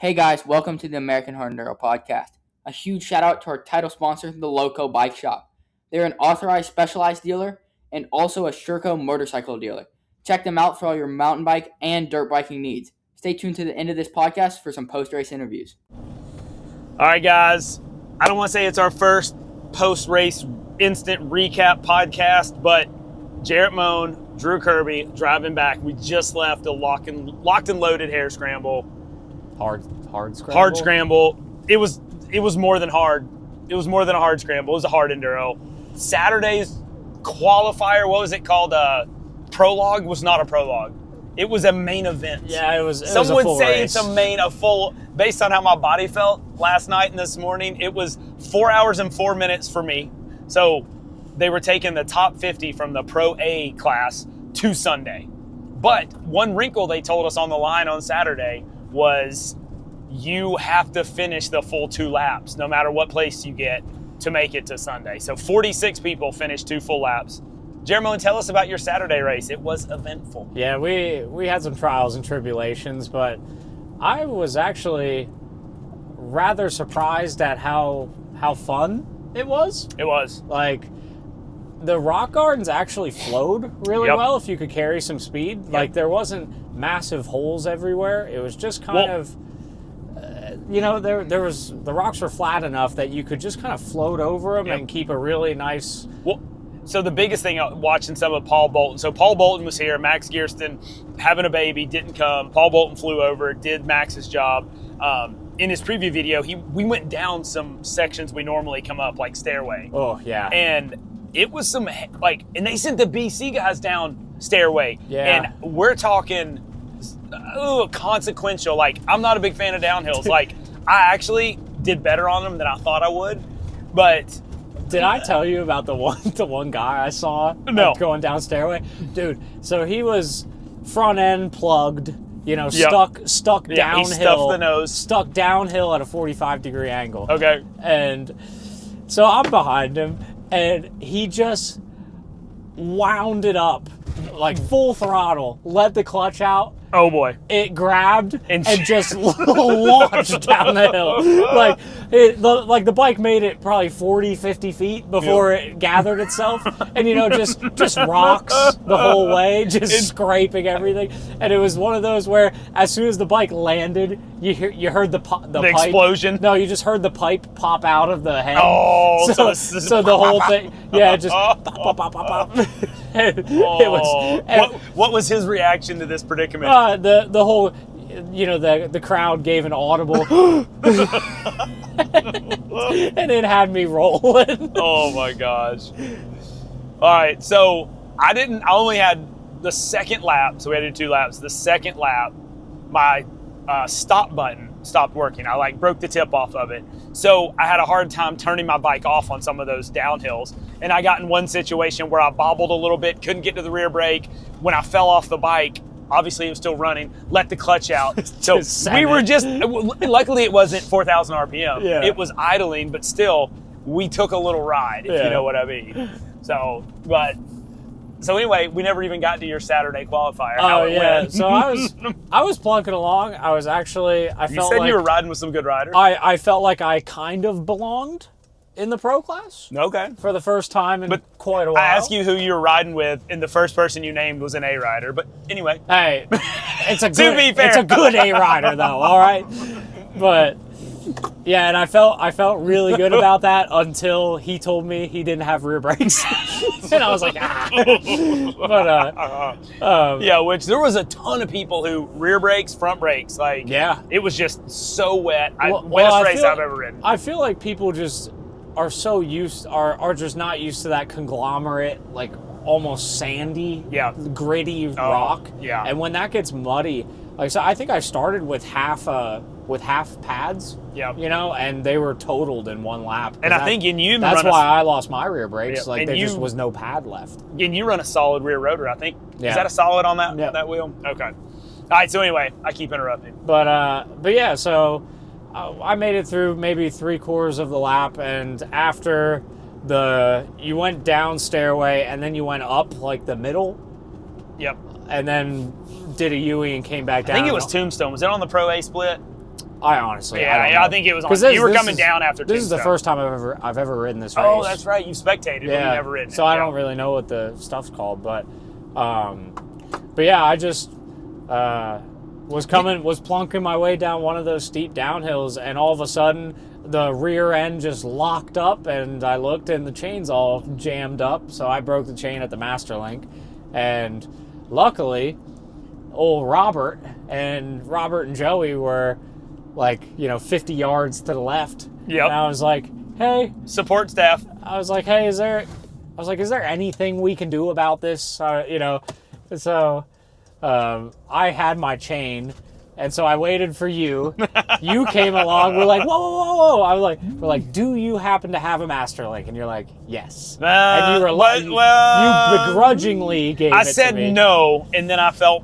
Hey guys, welcome to the American Hard Enduro podcast. A huge shout out to our title sponsor, the Loco Bike Shop. They're an authorized specialized dealer and also a Sherco motorcycle dealer. Check them out for all your mountain bike and dirt biking needs. Stay tuned to the end of this podcast for some post-race interviews. All right, guys. I don't want to say it's our first post-race instant recap podcast, but Jarret Moan, Drew Kirby driving back. We just left a locked and loaded hair scramble. Hard scramble. Hard scramble. It was more than hard. It was more than a hard scramble. It was a hard enduro. Saturday's qualifier, what was it called? Prologue was not a prologue. It was a main event. Yeah, it was. Some was a would full say race. it's a full. Based on how my body felt last night and this morning, it was 4 hours and 4 minutes for me. So they were taking the top 50 from the Pro A class to Sunday. But one wrinkle they told us on the line on Saturday was you have to finish the full 2 laps, no matter what place you get, to make it to Sunday. So 46 people finished 2 full laps. Jeremy, tell us about your Saturday race. It was eventful. Yeah, we had some trials and tribulations, but I was actually rather surprised at how fun it was. It was. Like, the rock gardens actually flowed really well if you could carry some speed. Like, there wasn't massive holes everywhere. It was just kind of, there was, the rocks were flat enough that you could just kind of float over them and keep a really nice... Well, so the biggest thing, watching some of Paul Bolton. So Paul Bolton was here. Max Gearston having a baby, didn't come. Paul Bolton flew over, did Max's job. In his preview video, we went down some sections we normally come up, like stairway. Oh, yeah. And it was some, and they sent the BC guys down stairway. Yeah. And we're talking consequential. Like, I'm not a big fan of downhills. Like, I actually did better on them than I thought I would. But... Did I tell you about the one guy I saw going down stairway? Dude, so he was front end plugged, stuck downhill. He stuffed the nose. Stuck downhill at a 45-degree angle. Okay. And so I'm behind him, and he just wound it up, like full throttle, let the clutch out. Oh boy. It grabbed and just launched down the hill. Like the bike made it probably 40, 50 feet before it gathered itself. And, just rocks the whole way, just scraping everything. And it was one of those where as soon as the bike landed, you heard the pipe. Explosion? No, you just heard the pipe pop out of the head. Oh, so the whole thing, just pop, pop, pop, pop, pop. What was his reaction to this predicament? The whole, the crowd gave an audible, and it had me rolling. Oh my gosh! All right, so I only had the second lap, so we had to do 2 laps. The second lap, my stop button stopped working. I broke the tip off of it. So I had a hard time turning my bike off on some of those downhills. And I got in one situation where I bobbled a little bit, couldn't get to the rear brake. When I fell off the bike, obviously it was still running, let the clutch out. So we were luckily it wasn't 4,000 RPM. Yeah. It was idling, but still we took a little ride, if you know what I mean. So anyway, we never even got to your Saturday qualifier. How it went. So I was plunking along. I was actually, You said you were riding with some good riders? I felt like I kind of belonged in the pro class. Okay. For the first time in quite a while. I asked you who you were riding with, and the first person you named was an A rider. But anyway. Hey, it's a good, to be fair. It's a good A rider though. All right, but. Yeah, and I felt really good about that until he told me he didn't have rear brakes, and I was like, But which there was a ton of people who rear brakes, front brakes, it was just so wet. Wettest race I've ever ridden. I feel like people just are so are just not used to that conglomerate, like almost sandy, gritty rock. Yeah, and when that gets muddy, so I think I started with half pads. Yeah. And they were totaled in 1 lap. And I think that's why I lost my rear brakes. Like, there just was no pad left. And you run a solid rear rotor, I think. Yeah. Is that a solid on that wheel? Okay. All right, so anyway, I keep interrupting. But yeah, so I made it through maybe 3/4 of the lap, and after you went down stairway, and then you went up, like, the middle. Yep. And then did a U-ing and came back down. I think it was Tombstone. Was it on the Pro A split? I honestly, Yeah, I don't know. I think it was on. 'Cause You were coming down after This is the Tombstone. first time I've ever ridden this race. Oh, that's right. You spectated, but you never ridden it. So I don't really know what the stuff's called, but yeah, I just was plunking my way down one of those steep downhills, and all of a sudden the rear end just locked up, and I looked and the chain's all jammed up, so I broke the chain at the master link, and luckily old Robert and Joey were like 50 yards to the left. Yep. And I was like, hey, Support staff. I was like, hey, is there anything we can do about this? So I had my chain, and so I waited for you. You came along. We're like, whoa. We're like, do you happen to have a master link? And you're like, yes. And you were like, you begrudgingly gave it to me. I said no, and then I felt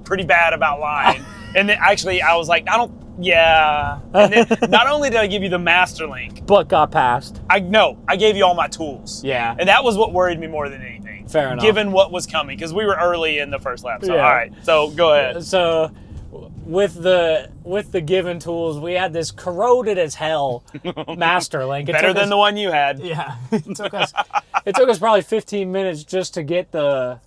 pretty bad about lying. And then actually I was like, yeah. And then not only did I give you the master link, but got passed. I gave you all my tools. Yeah. And that was what worried me more than anything. Fair enough. Given what was coming, because we were early in the first lap. So Yeah. all right. So go ahead. So with the given tools, we had this corroded as hell master link. Better than the one you had. Yeah. It took us probably 15 minutes just to get the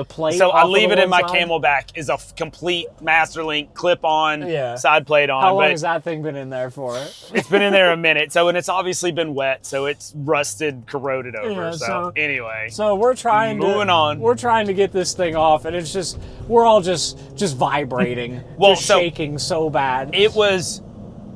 plate. So I off leave of it in one my side. Camelback is a complete master link clip-on side plate on. How long but has that thing been in there for? it's been in there a minute. So, and it's obviously been wet, so it's rusted, corroded over. Yeah, so anyway. So we're trying Moving on. We're trying to get this thing off, and it's just we're all just vibrating, Well, just so shaking so bad. It was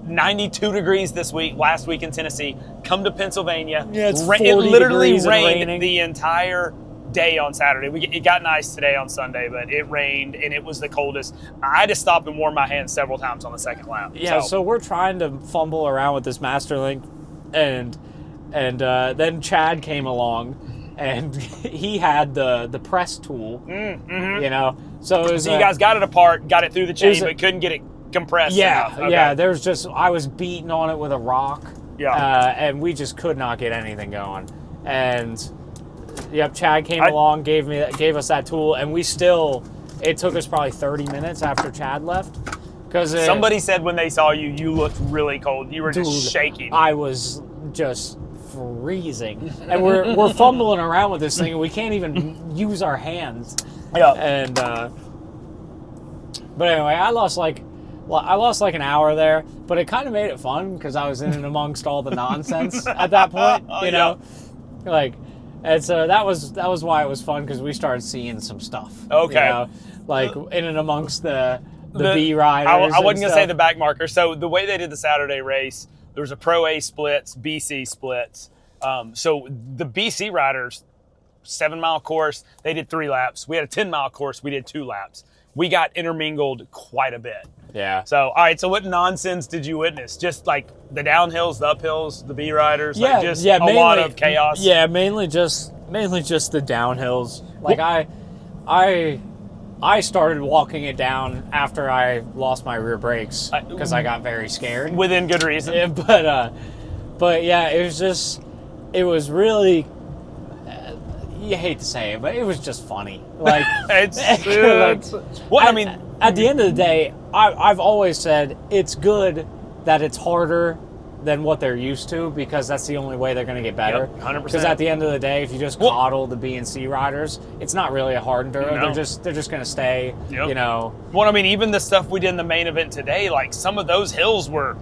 92 degrees last week in Tennessee. Come to Pennsylvania. Yeah, it's It 40 literally degrees and rained raining. the entire day on Saturday. It got nice today on Sunday, but it rained and it was the coldest. I had to stop and warm my hands several times on the second lap. Yeah, so we're trying to fumble around with this master link, and then Chad came along, and he had the press tool. So it was, you guys got it apart, got it through the chain, was but couldn't get it compressed Yeah, enough. Okay. yeah. There was just I was beating on it with a rock. Yeah. And we just could not get anything going. And Chad came along, gave us that tool, and it took us probably 30 minutes after Chad left. Because somebody said when they saw you looked really cold. You were just shaking. I was just freezing, and we're fumbling around with this thing, and we can't even use our hands. Yeah. And but anyway, I lost like an hour there, but it kind of made it fun because I was in and amongst all the nonsense at that point. You know, like, and so that was why it was fun, because we started seeing some stuff. Okay. Like in and amongst the B riders. I wasn't gonna say the back marker. So the way they did the Saturday race, there was a Pro A splits, BC splits. So the BC riders, 7-mile course, they did 3 laps. We had a 10-mile course, we did 2 laps. We got intermingled quite a bit. Yeah. So, all right, so what nonsense did you witness? Just like the downhills, the uphills, the B riders? Like just a lot of chaos? Yeah, mainly just the downhills. Like I started walking it down after I lost my rear brakes because I got very scared. Within good reason. Yeah, but yeah, it was really, you hate to say it, but it was just funny. Like, At the end of the day, I've always said it's good that it's harder than what they're used to, because that's the only way they're going to get better. Yep, 100%. Because at the end of the day, if you just coddle the B and C riders, it's not really a hard enduro. No. They're just going to stay. Yep. You know. Well, I mean, even the stuff we did in the main event today, like some of those hills were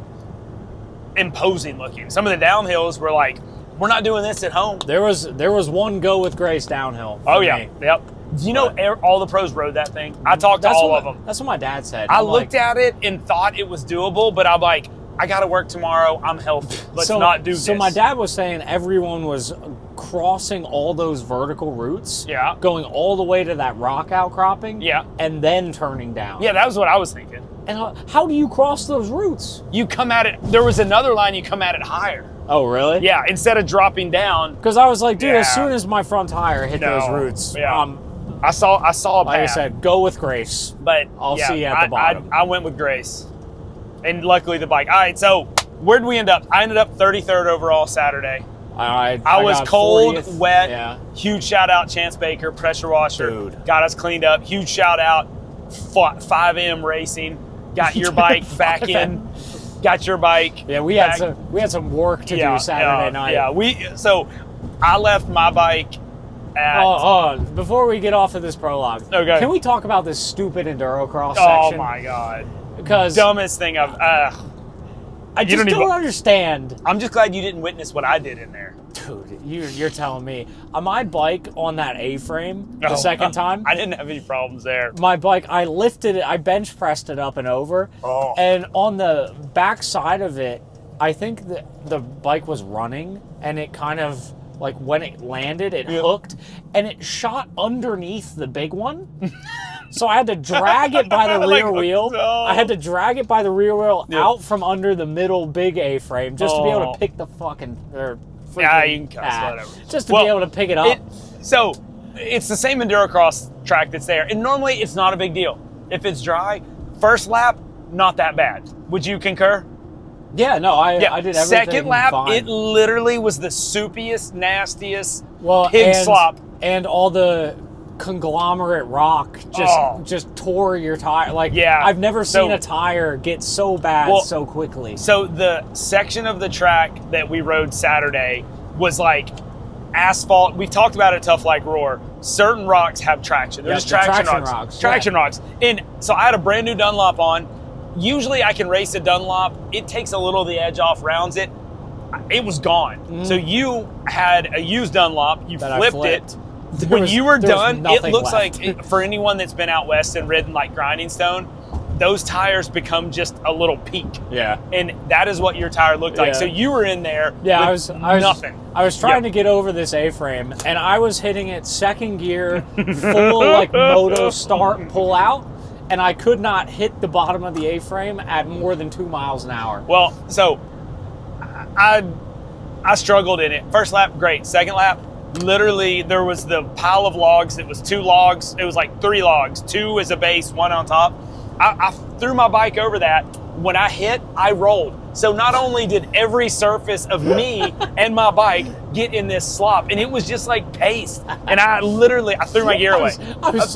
imposing looking. Some of the downhills were like, we're not doing this at home. There was one go with grace downhill. Oh yeah, yep. Do you know all the pros rode that thing? I talked to all of them. That's what my dad said. I looked at it and thought it was doable, but I'm like, I got to work tomorrow. I'm healthy. Let's not do this. So my dad was saying everyone was crossing all those vertical routes. Yeah. Going all the way to that rock outcropping. Yeah. And then turning down. Yeah, that was what I was thinking. And how do you cross those routes? You come at it. There was another line. You come at it higher. Oh, really? Yeah. Instead of dropping down. Because I was like, dude, Yeah. as soon as my front tire hit those routes, Yeah. I saw a path. like I said, go with grace. But I'll see you at the bottom. I went with grace, and luckily the bike. All right, so where'd we end up? I ended up 33rd overall Saturday. I was got cold, 40th. wet. Yeah. Huge shout out, Chance Baker, pressure washer. Dude. Got us cleaned up. Huge shout out, 5M Racing. got your bike back in, got your bike. Yeah, we back. had some work to do Saturday night. Yeah, so I left my bike at... Before we get off of this prologue, okay. Can we talk about this stupid endurocross Oh section? my God. Because dumbest thing I just don't understand. I'm just glad you didn't witness what I did in there. Dude, you're telling me. On my bike on that A-frame the second time, I didn't have any problems there. My bike, I lifted it, I bench pressed it up and over. Oh. And on the back side of it, I think the bike was running, and it kind of, like, when it landed, it hooked, and it shot underneath the big one. So I had to drag it by the rear wheel. I had to drag it by the rear wheel out from under the middle big A-frame just to be able to pick the fucking... you can cuss, whatever. Just to be able to pick it up. So it's the same endurocross track that's there. And normally it's not a big deal. If it's dry, first lap, not that bad. Would you concur? Yeah, no, I did everything Second lap, fine. it literally was the soupiest, nastiest pig slop. And all the conglomerate rock just tore your tire. Like, I've never seen a tire get so bad so quickly. So the section of the track that we rode Saturday was like asphalt. We've talked about it, Tough Like Roar. Certain rocks have traction. They're just traction rocks. Traction rocks. And so I had a brand new Dunlop on. Usually I can race a Dunlop. It takes a little of the edge off, rounds it. It was gone. So you had a used Dunlop. You flipped it. When you were done, it looks like, for anyone that's been out west and ridden like Grinding Stone, those tires become just a little peak. Yeah. And that is what your tire looked like. So you were in there with nothing. I was trying to get over this A-frame, and I was hitting it second gear, full like moto start, pull out, and I could not hit the bottom of the A-frame at more than 2 miles an hour. Well, so I struggled in it. First lap, great. Second lap, literally there was the pile of logs. It was 2 logs. It was like 3 logs, 2 as a base, 1 on top. I threw my bike over that. When I hit, I rolled. So not only did every surface of me and my bike get in this slop, and it was just like paste. And I threw my gear away. I was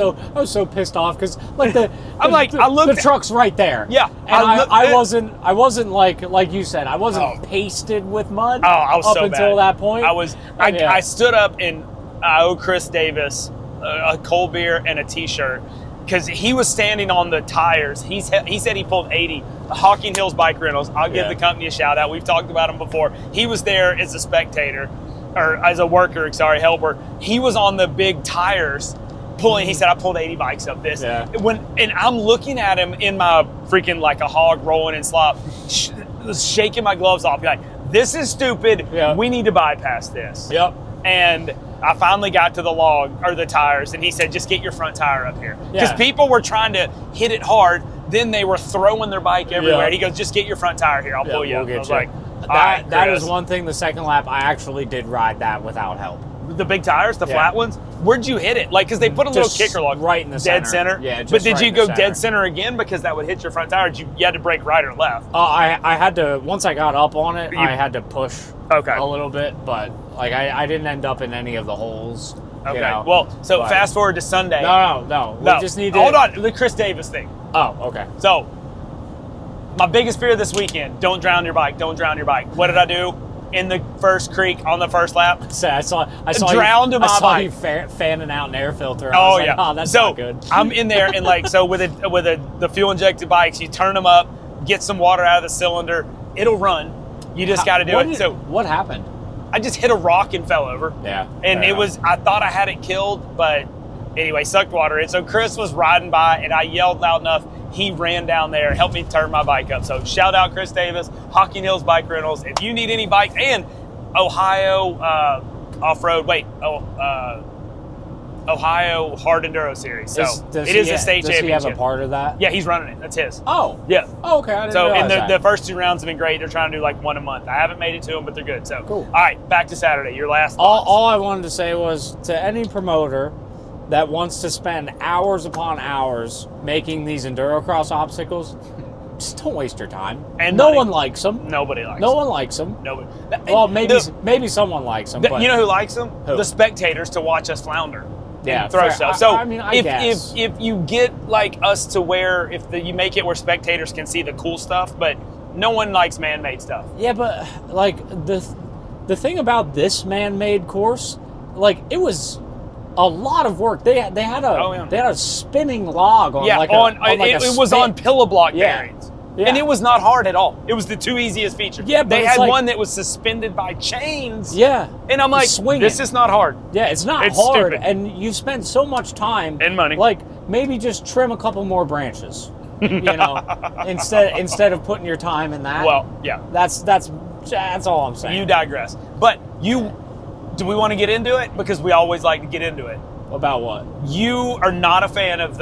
so pissed off because like the truck's right there. Yeah, and I wasn't like you said, I wasn't pasted with mud. Oh, I was up so until bad. that point. I stood up and I owe Chris Davis a cold beer and a T-shirt. Because he was standing on the tires. He said he pulled 80. Hocking Hills Bike Rentals. I'll give the company a shout out. We've talked about him before. He was there as a spectator, or as a worker, helper. He was on the big tires pulling. He said, I pulled 80 bikes up this. Yeah. And I'm looking at him in my freaking like a hog rolling in slop, shaking my gloves off. Like, this is stupid. Yeah. We need to bypass this. Yep. And I finally got to the tires, and he said, just get your front tire up here. Because people were trying to hit it hard, then they were throwing their bike everywhere. He goes, just get your front tire here, I'll pull you up. I was like, that is one thing, the second lap, I actually did ride that without help. The big tires, the flat ones? Where'd you hit it? Like, because they put a little kicker log. Right in the dead center. Yeah, just but did right you go dead center again because that would hit your front tire? You had to brake right or left? I had to, once I got up on it, I had to push a little bit, but like I didn't end up in any of the holes. Okay. Well, fast forward to Sunday. No. We just need to... Hold on. The Chris Davis thing. Oh, okay. So, my biggest fear this weekend, don't drown your bike. Don't drown your bike. What did I do in the first creek on the first lap? So I saw you fanning out an air filter. That's not good. I'm in there, and like, so with the fuel injected bikes, you turn them up, get some water out of the cylinder, it'll run. You just got to do it. So what happened? I just hit a rock and fell over. Yeah. And I thought I had it killed, but anyway, sucked water in. So Chris was riding by, and I yelled loud enough. He ran down there and helped me turn my bike up. So shout out Chris Davis, Hocking Hills Bike Rentals. If you need any bikes, and Ohio Off-Road, Ohio Hard Enduro Series. So it is a state championship. Does he have a part of that? Yeah, he's running it. That's his. Oh. Yeah. Oh, okay. I didn't realize that. The first 2 rounds have been great. They're trying to do like 1 a month. I haven't made it to them, but they're good. So cool. All right, back to Saturday. Your last thoughts. All I wanted to say was, to any promoter that wants to spend hours upon hours making these endurocross obstacles, just don't waste your time. And no one likes them. Nobody likes them. No one likes them. Nobody. Well, maybe someone likes them. You know who likes them? Who? The spectators to watch us flounder. Yeah, and throw fair. stuff. So I mean, I guess. if you get like us to where you make it where spectators can see the cool stuff, but no one likes man-made stuff. Yeah, but like the thing about this man-made course, like it was a lot of work. They had a spinning log on it was on pillow block Yeah. bearings. Yeah. And it was not hard at all. It was the two easiest features. Yeah, but they it's had like- one that was suspended by chains. Yeah. And I'm like, Swinging. this is not hard. Yeah, it's not It's hard, stupid. and you've spent so much time And money. Like maybe just trim a couple more branches, you know, instead of putting your time in that. Well, yeah. That's all I'm saying. You digress. But do we want to get into it? Because we always like to get into it. About what? You are not a fan of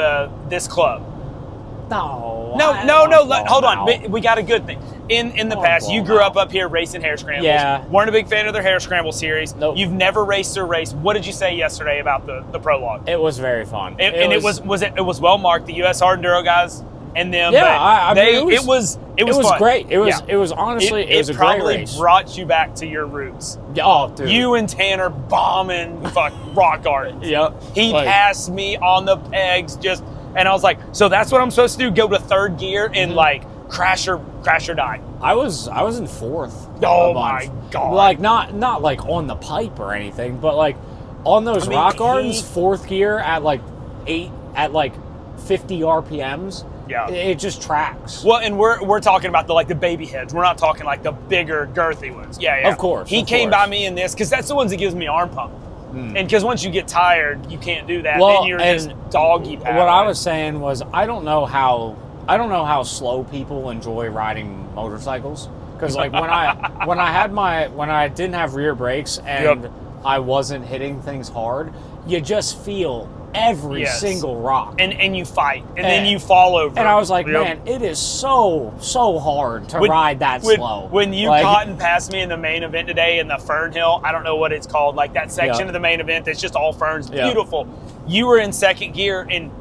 this club. No. Hold on. We got a good thing. In the past, you grew up here racing hair scrambles. Yeah. Weren't a big fan of their hair scramble series. Nope. You've never raced a race. What did you say yesterday about the prologue? It was very fun. It was well marked. The U.S. Hard Enduro guys and them. Yeah, but I mean, it was fun. great. It was Yeah. honestly it was a great probably race. brought you back to your roots. Oh, dude. You and Tanner bombing rock gardens. Yep. He passed me on the pegs and I was like, so that's what I'm supposed to do? Go to third gear and like crash or die. I was in fourth. Oh a bunch. my God. Like not like on the pipe or anything, but like on those rock gardens, fourth gear at like 50 RPMs. Yeah. It just tracks. Well, and we're talking about the baby heads. We're not talking like the bigger, girthy ones. Yeah. Of course. He came by me in this because that's the ones that gives me arm pump. And because once you get tired, you can't do that. Well, then you're just doggy paddling. What I was saying was I don't know how slow people enjoy riding motorcycles, because like when I didn't have rear brakes and I wasn't hitting things hard, you just feel every single rock. And you fight. And then you fall over. And I was like, man, it is so hard to ride that slow. When you caught and passed me in the main event today in the Fern Hill, I don't know what it's called, like that section of the main event that's just all ferns, beautiful. You were in second gear, and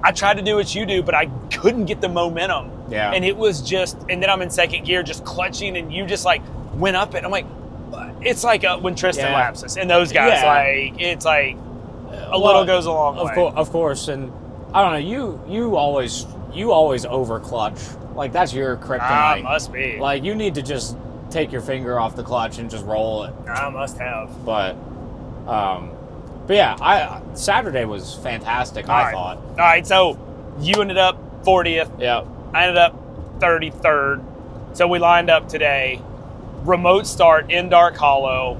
I tried to do what you do, but I couldn't get the momentum. Yeah. And it was just, and then I'm in second gear just clutching, and you just like went up it. I'm like, it's like when Tristan laps us, and those guys, it's like, a little goes a long way. Of course, and I don't know. You always over clutch. Like that's your kryptonite. Must be. Like you need to just take your finger off the clutch and just roll it. I must have. But yeah, Saturday was fantastic. I thought. All right, so you ended up 40th. Yeah. I ended up 33rd. So we lined up today. Remote start in Dark Hollow.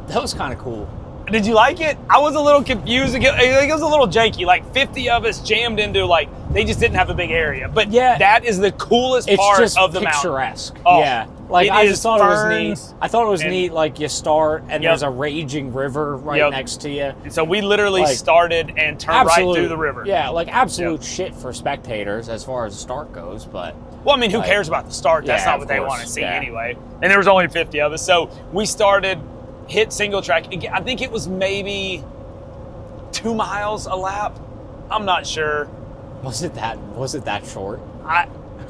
That was kind of cool. Did you like it? I was a little confused. It was a little janky. Like 50 of us jammed into they just didn't have a big area. But that is the coolest part of the mountain. It's picturesque. Oh, yeah. Like I just thought it was neat. I thought it was and- neat. Like you start and there's a raging river right next to you. And so we literally started and turned right through the river. Yeah, like absolute shit for spectators as far as the start goes. But well, I mean, who cares about the start? That's not what they want to see anyway. And there was only 50 of us. So we started, hit single track. I think it was maybe 2 miles a lap. I'm not sure. Was it that short?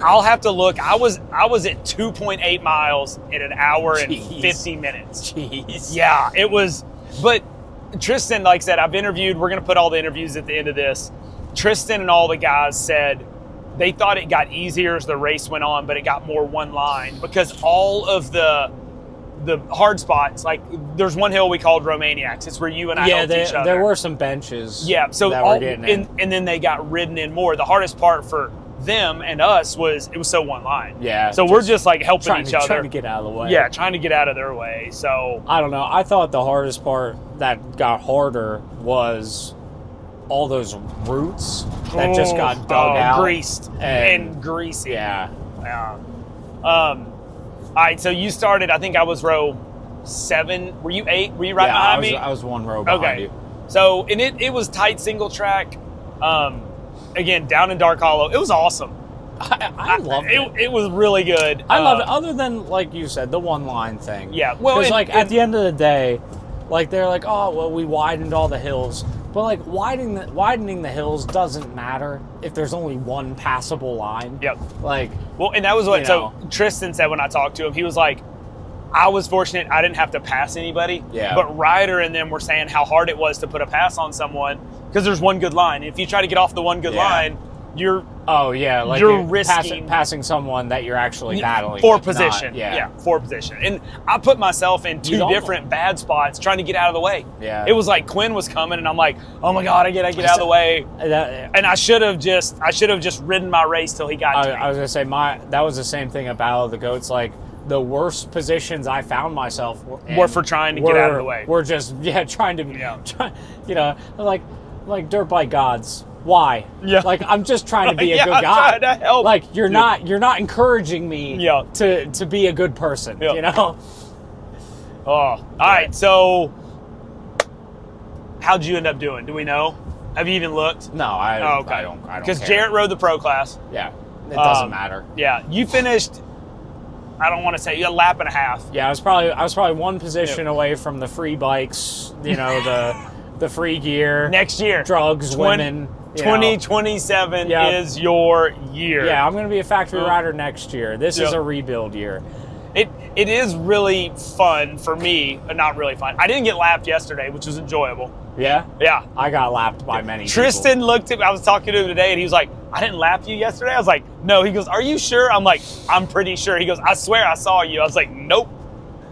I'll have to look. I was at 2.8 miles in an hour and 50 minutes. Jeez. Yeah, it was. But Tristan, like I said, I've interviewed. We're going to put all the interviews at the end of this. Tristan and all the guys said they thought it got easier as the race went on, but it got more one line because all of the hard spots, like there's one hill we called Romaniacs. It's where you and I helped each other. There were some benches. Yeah, so that were getting in. And then they got ridden in more. The hardest part for them and us was it was so one line. Yeah. So we're just like helping each other. Trying to get out of the way. Yeah, trying to get out of their way. So I don't know. I thought the hardest part that got harder was all those roots that just got dug out. Greased and greasy. Yeah. Yeah. All right, so you started, I think I was row 7. Were you 8? Were you right behind me? I was one row behind you. So, and it was tight single track. Again, down in Dark Hollow. It was awesome. I loved it. It was really good. I loved it, other than, like you said, the one-line thing. Yeah. Well, because, at the end of the day, like, they're like, oh, well, we widened all the hills. But, like, widening the hills doesn't matter if there's only one passable line. Yep. Like, well, and that was what, so Tristan said when I talked to him, he was like, I was fortunate I didn't have to pass anybody. Yeah. But Ryder and them were saying how hard it was to put a pass on someone because there's one good line. If you try to get off the one good line, you're risking passing someone that you're actually battling for with, position. For position. And I put myself in two different bad spots trying to get out of the way. Yeah. It was like Quinn was coming, and I'm like, oh my god, I get out of the way. And I should have just ridden my race till he got to me. I was gonna say that was the same thing at Battle of the Goats. Like the worst positions I found myself were for trying to get out of the way. We're just trying to like dirt bike gods. Why? Yeah. Like I'm just trying to be a good guy. I'm trying to help. Like you're not encouraging me to be a good person. Yeah. You know. Oh, all right. So, how'd you end up doing? Do we know? Have you even looked? No, I don't. Because Jarret rode the pro class. Yeah, it doesn't matter. Yeah, you finished. I don't want to say a lap and a half. Yeah, I was probably one position away from the free bikes. You know the free gear. Next year, drugs, women. 2027 is your year. Yeah, I'm going to be a factory rider next year. This is a rebuild year. It is really fun for me. Not really fun. I didn't get lapped yesterday, which was enjoyable. Yeah? Yeah. I got lapped by many Tristan looked at me. I was talking to him today, and he was like, I didn't lap you yesterday? I was like, no. He goes, are you sure? I'm like, I'm pretty sure. He goes, I swear I saw you. I was like, nope.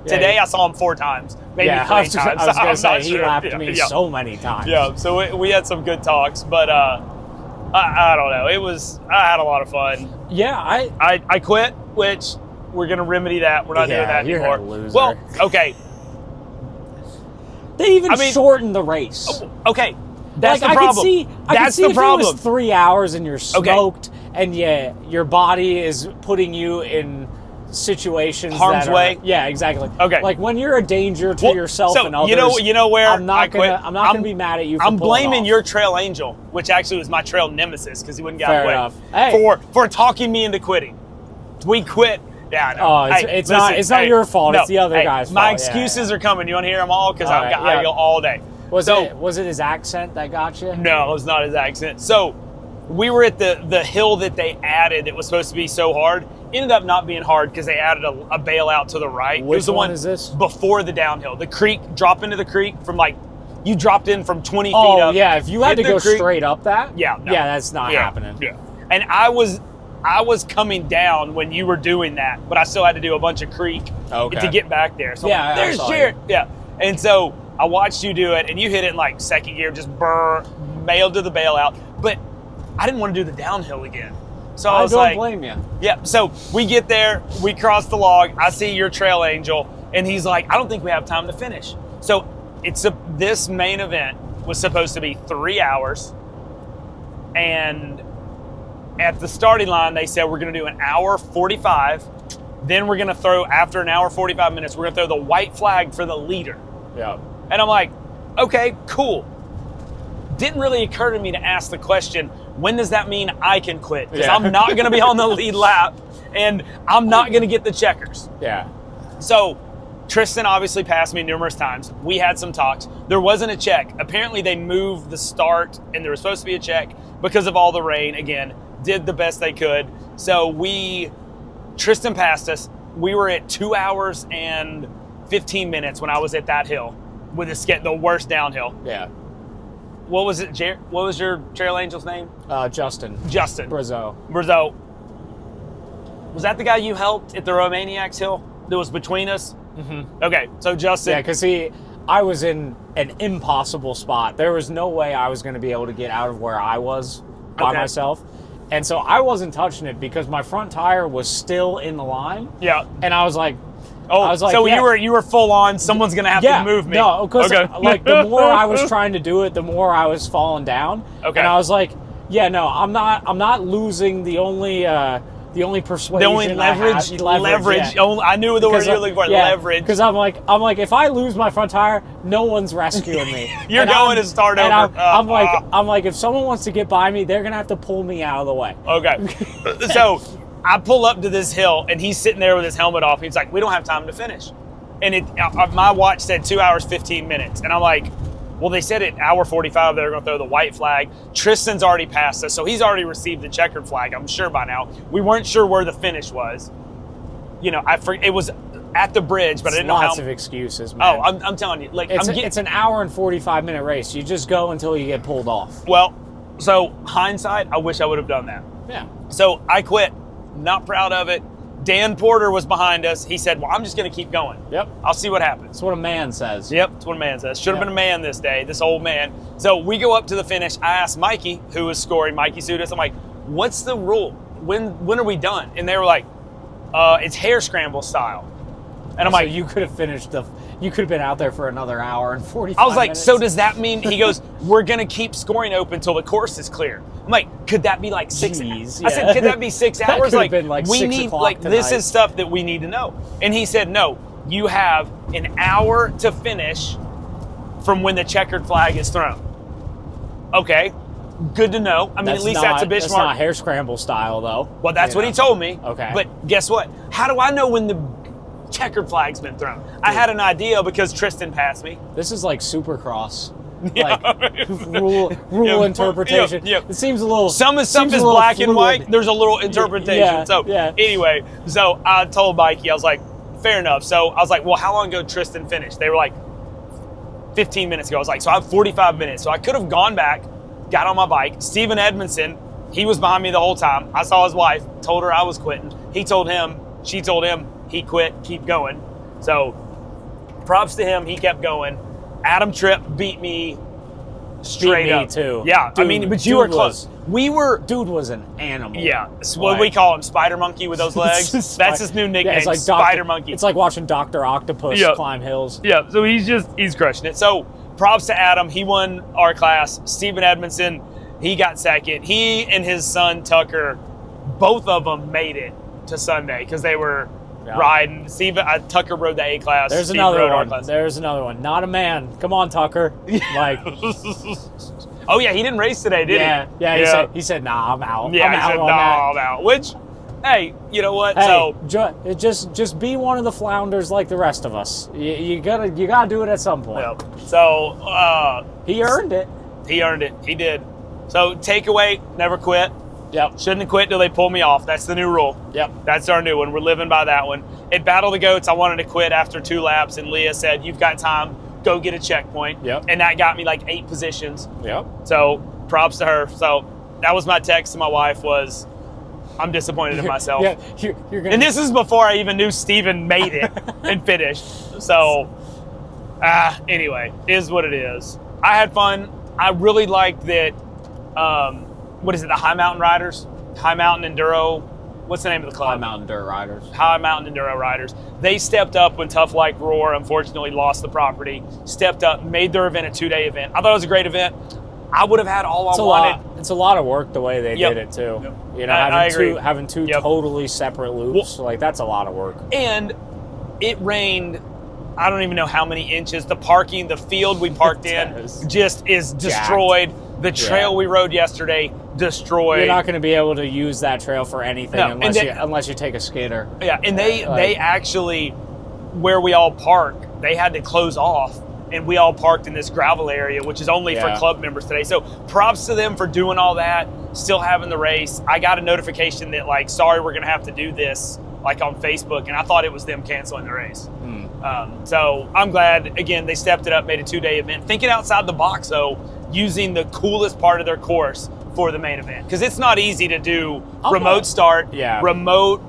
Yeah, Today I saw him 4 times. Maybe 3 times. I was going to say, he sure. lapped me so many times. Yeah, so we had some good talks, but I don't know. I had a lot of fun. Yeah, I quit, which we're going to remedy that. We're not doing that you're anymore. A loser. Well, okay. They even shortened the race. Okay. That's the problem. I could see if it was 3 hours and you're smoked and your body is putting you in situations harm's way. Yeah, exactly. Okay. Like when you're a danger to yourself and others. You know where I'm not gonna be mad at you. I'm blaming your trail angel, which actually was my trail nemesis because he wouldn't get out of the way. Hey. For talking me into quitting. We quit. Yeah, no. Oh, it's not your fault. It's the other guy's fault. My excuses are coming. You want to hear them all? Because I go all day. Was it his accent that got you? No, it was not his accent. So we were at the hill that they added that was supposed to be so hard. Ended up not being hard because they added a bailout to the right. Which it was the one is this? Before the downhill. The creek, drop into the creek from you dropped in from 20 feet up. Oh, yeah. If you had to go straight up that? Yeah. No. Yeah, that's not happening. Yeah. And I was coming down when you were doing that, but I still had to do a bunch of creek to get back there. So there's Jarret. Yeah. And so I watched you do it, and you hit it in second gear, just mailed to the bailout. But I didn't want to do the downhill again. So I was don't blame you. Yeah. So we get there, we cross the log. I see your trail angel, and he's like, I don't think we have time to finish. So this main event was supposed to be 3 hours, and at the starting line, they said we're going to do an hour 45. Then we're going to throw, after an hour 45 minutes, we're going to throw the white flag for the leader. Yeah. And I'm like, okay, cool. Didn't really occur to me to ask the question, when does that mean I can quit? Because I'm not going to be on the lead lap, and I'm not going to get the checkers. Yeah. So Tristan obviously passed me numerous times. We had some talks. There wasn't a check. Apparently they moved the start, and there was supposed to be a check because of all the rain. Again, did the best they could. So Tristan passed us. We were at 2 hours and 15 minutes when I was at that hill with the worst downhill. Yeah. What was it, Jarret? What was your trail angel's name? Justin. Brazeau. Was that the guy you helped at the Romaniacs hill that was between us? Mm-hmm. Okay, so Justin. Yeah, because I was in an impossible spot. There was no way I was going to be able to get out of where I was by myself. And so I wasn't touching it because my front tire was still in the line. Yeah. And I was like, you were full on. Someone's gonna have to move me. No, because the more I was trying to do it, the more I was falling down. Okay. And I was like, I'm not losing the only persuasion. The only leverage. Yeah. I knew the word you were looking for. Leverage. Because I'm like, if I lose my front tire, no one's rescuing me. You're going to start over. I'm like, if someone wants to get by me, they're gonna have to pull me out of the way. Okay. So I pull up to this hill, and he's sitting there with his helmet off. He's like, we don't have time to finish. And my watch said 2 hours, 15 minutes. And I'm like, well, they said at hour 45 they were going to throw the white flag. Tristan's already passed us, so he's already received the checkered flag, I'm sure by now. We weren't sure where the finish was. It was at the bridge, but I didn't know lots how. of excuses, man. Oh, I'm telling you, like it's an hour and 45-minute race. You just go until you get pulled off. Well, so hindsight, I wish I would have done that. Yeah. So I quit. Not proud of it. Dan Porter was behind us. He said, well, I'm just going to keep going. Yep. I'll see what happens. That's what a man says. Yep, that's what a man says. Should have been a man this day, this old man. So we go up to the finish. I asked Mikey, who was scoring, Mikey Soudas, I'm like, what's the rule? When are we done? And they were like, it's hair scramble style. And I'm like, you could have you could have been out there for another hour and 45 I was like, minutes. so does that mean, he goes, we're going to keep scoring open until the course is clear. I'm like, could that be like 6 Jeez, I said, could that be 6 That hours? could have been like we 6 need, o'clock like, this tonight. is stuff that we need to know. And he said, no, you have an hour to finish from when the checkered flag is thrown. Okay, good to know. I mean, at least that's a benchmark. That's not hair scramble style, though. Well, that's what he told me. Okay. But guess what? How do I know when the checkered flag's been thrown? I had an idea because Tristan passed me. This is like Supercross. Yeah. Like rule interpretation. Yeah. It seems a little. Some of the stuff seems is a little black and fluid. white. There's a little interpretation. Yeah, so yeah. anyway, so I told Mikey, I was like, fair enough. So I was like, well, how long ago Tristan finished? They were like 15 minutes ago. I was like, so I have 45 minutes. So I could have gone back, got on my bike. Steven Edmondson, he was behind me the whole time. I saw his wife, told her I was quitting. He told him, she told him, he quit, keep going. So props to him, he kept going. Adam Tripp beat me straight Beat me up. too. Yeah, Dude, I mean, but you were close. We were, Dude was an animal. yeah. It's what we call him, Spider Monkey with those legs. That's his new nickname, it's like Spider Monkey. It's like watching Dr. Octopus Yep. climb hills. Yeah, so he's crushing it. So props to Adam. He won our class. Steven Edmondson, he got second. He and his son Tucker, both of them made it to Sunday because they were riding. Tucker rode the A class. There's Steve another rode our one. class. There's another one. Not a man. Come on, Tucker. Like, Oh yeah, he didn't race today, did he? Yeah. He said, "Nah, I'm out. Yeah, I'm he out said, on no, that." I'm out. Which, hey, you know what? Hey, So just be one of the flounders like the rest of us. You gotta do it at some point. yep. So He earned it. he earned it. He did. So takeaway: never quit. Yep. Shouldn't have quit till they pull me off. That's the new rule. Yep. That's our new one. We're living by that one. At Battle of the Goats, I wanted to quit after 2 laps, and Leah said, "You've got time. Go get a checkpoint." Yep. And that got me like 8 positions. Yep. So props to her. So that was my text to my wife was, "I'm disappointed in myself." Yeah. You're gonna. And this is before I even knew Steven made it and finished. So anyway, is what it is. I had fun. I really liked that. What is it? The High Mountain Riders, High Mountain Enduro. What's the name of the club? High Mountain Dirt Riders. High Mountain Enduro Riders. They stepped up when Tough Like Roar unfortunately lost the property. Stepped up, made their event a 2-day event. I thought it was a great event. I would have had all I wanted. It's a lot of work the way they Yep. did it too. Yep. You know, I agree. having two Yep. totally separate loops, like that's a lot of work. And it rained, I don't even know how many inches. The parking, the field we parked in just is destroyed. The trail we rode yesterday, destroyed. You're not going to be able to use that trail for anything No, unless you take a skidder. Yeah, and they actually, where we all park, they had to close off, and we all parked in this gravel area, which is only for club members today. So props to them for doing all that, still having the race. I got a notification that like, sorry, we're going to have to do this, like on Facebook, and I thought it was them canceling the race. So I'm glad, again, they stepped it up, made a 2-day event. Thinking outside the box, though, using the coolest part of their course for the main event. Because it's not easy to do remote start, remote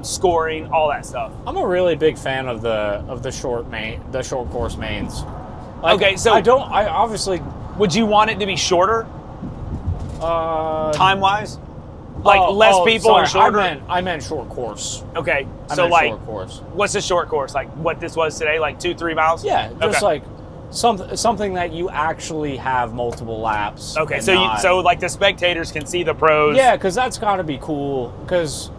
scoring, all that stuff. I'm a really big fan of the short course mains. Like, okay, so I obviously. Would you want it to be shorter? Time-wise? Like less people and shorter? I meant short course. Okay, so like short course. What's a short course? Like what this was today, like 2-3 miles? Yeah, just like something that you actually have multiple laps. Okay, so like the spectators can see the pros. Yeah, because that's got to be cool. Because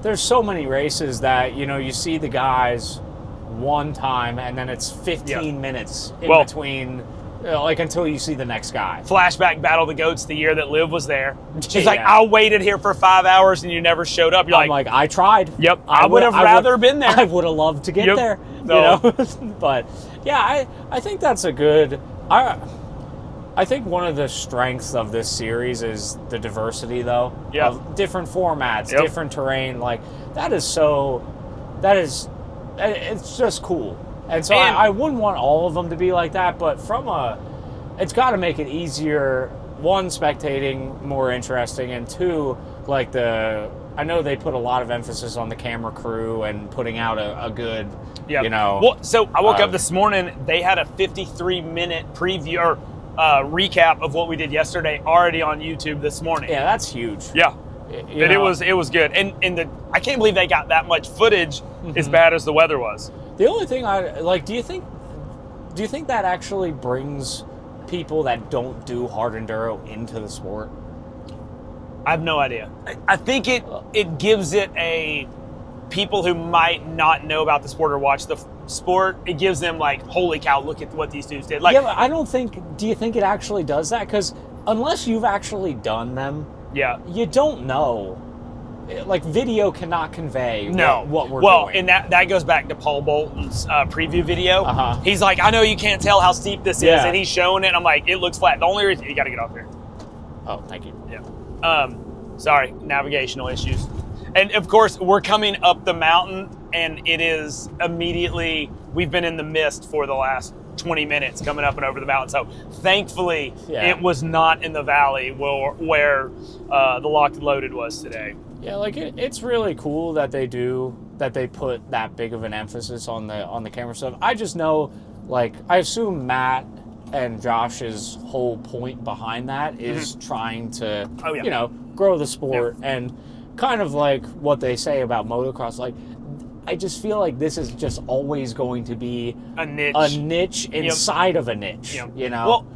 there's so many races that you see the guys one time and then it's 15 minutes in between. Like until you see the next guy. Flashback Battle of the Goats, the year that Liv was there. She's like, I waited here for 5 hours and you never showed up. You're I'm like, I tried. Yep, I would have rather been there. I would have loved to get there. But yeah, I think that's a good. I think one of the strengths of this series is the diversity, though. Of different formats, different terrain. Like that is it's just cool. And so I wouldn't want all of them to be like that, but it's got to make it easier, one, spectating more interesting, and two, like I know they put a lot of emphasis on the camera crew and putting out a good, Well, so I woke up this morning, they had a 53-minute preview or recap of what we did yesterday already on YouTube this morning. Yeah, that's huge. Yeah. It was good. And I can't believe they got that much footage as bad as the weather was. The only thing do you think that actually brings people that don't do hard enduro into the sport? I have no idea. I think it gives it people who might not know about the sport or watch the sport, it gives them like, holy cow, look at what these dudes did. Like, yeah, but do you think it actually does that? Because unless you've actually done them, you don't know. Like, video cannot convey what we're doing. Well, and that goes back to Paul Bolton's preview video. He's like, I know you can't tell how steep this is, and he's showing it, and I'm like, it looks flat. The only reason, you got to get off here. Oh, thank you. Yeah. Sorry, navigational issues. And of course, we're coming up the mountain, and it is immediately, we've been in the mist for the last 20 minutes coming up and over the mountain. So thankfully, it was not in the valley where the Locked and Loaded was today. Yeah, like it's really cool that they put that big of an emphasis on the camera stuff. I just know, like, I assume Matt and Josh's whole point behind that is trying to, grow the sport and kind of like what they say about motocross. Like, I just feel like this is just always going to be a niche inside of a niche. Well,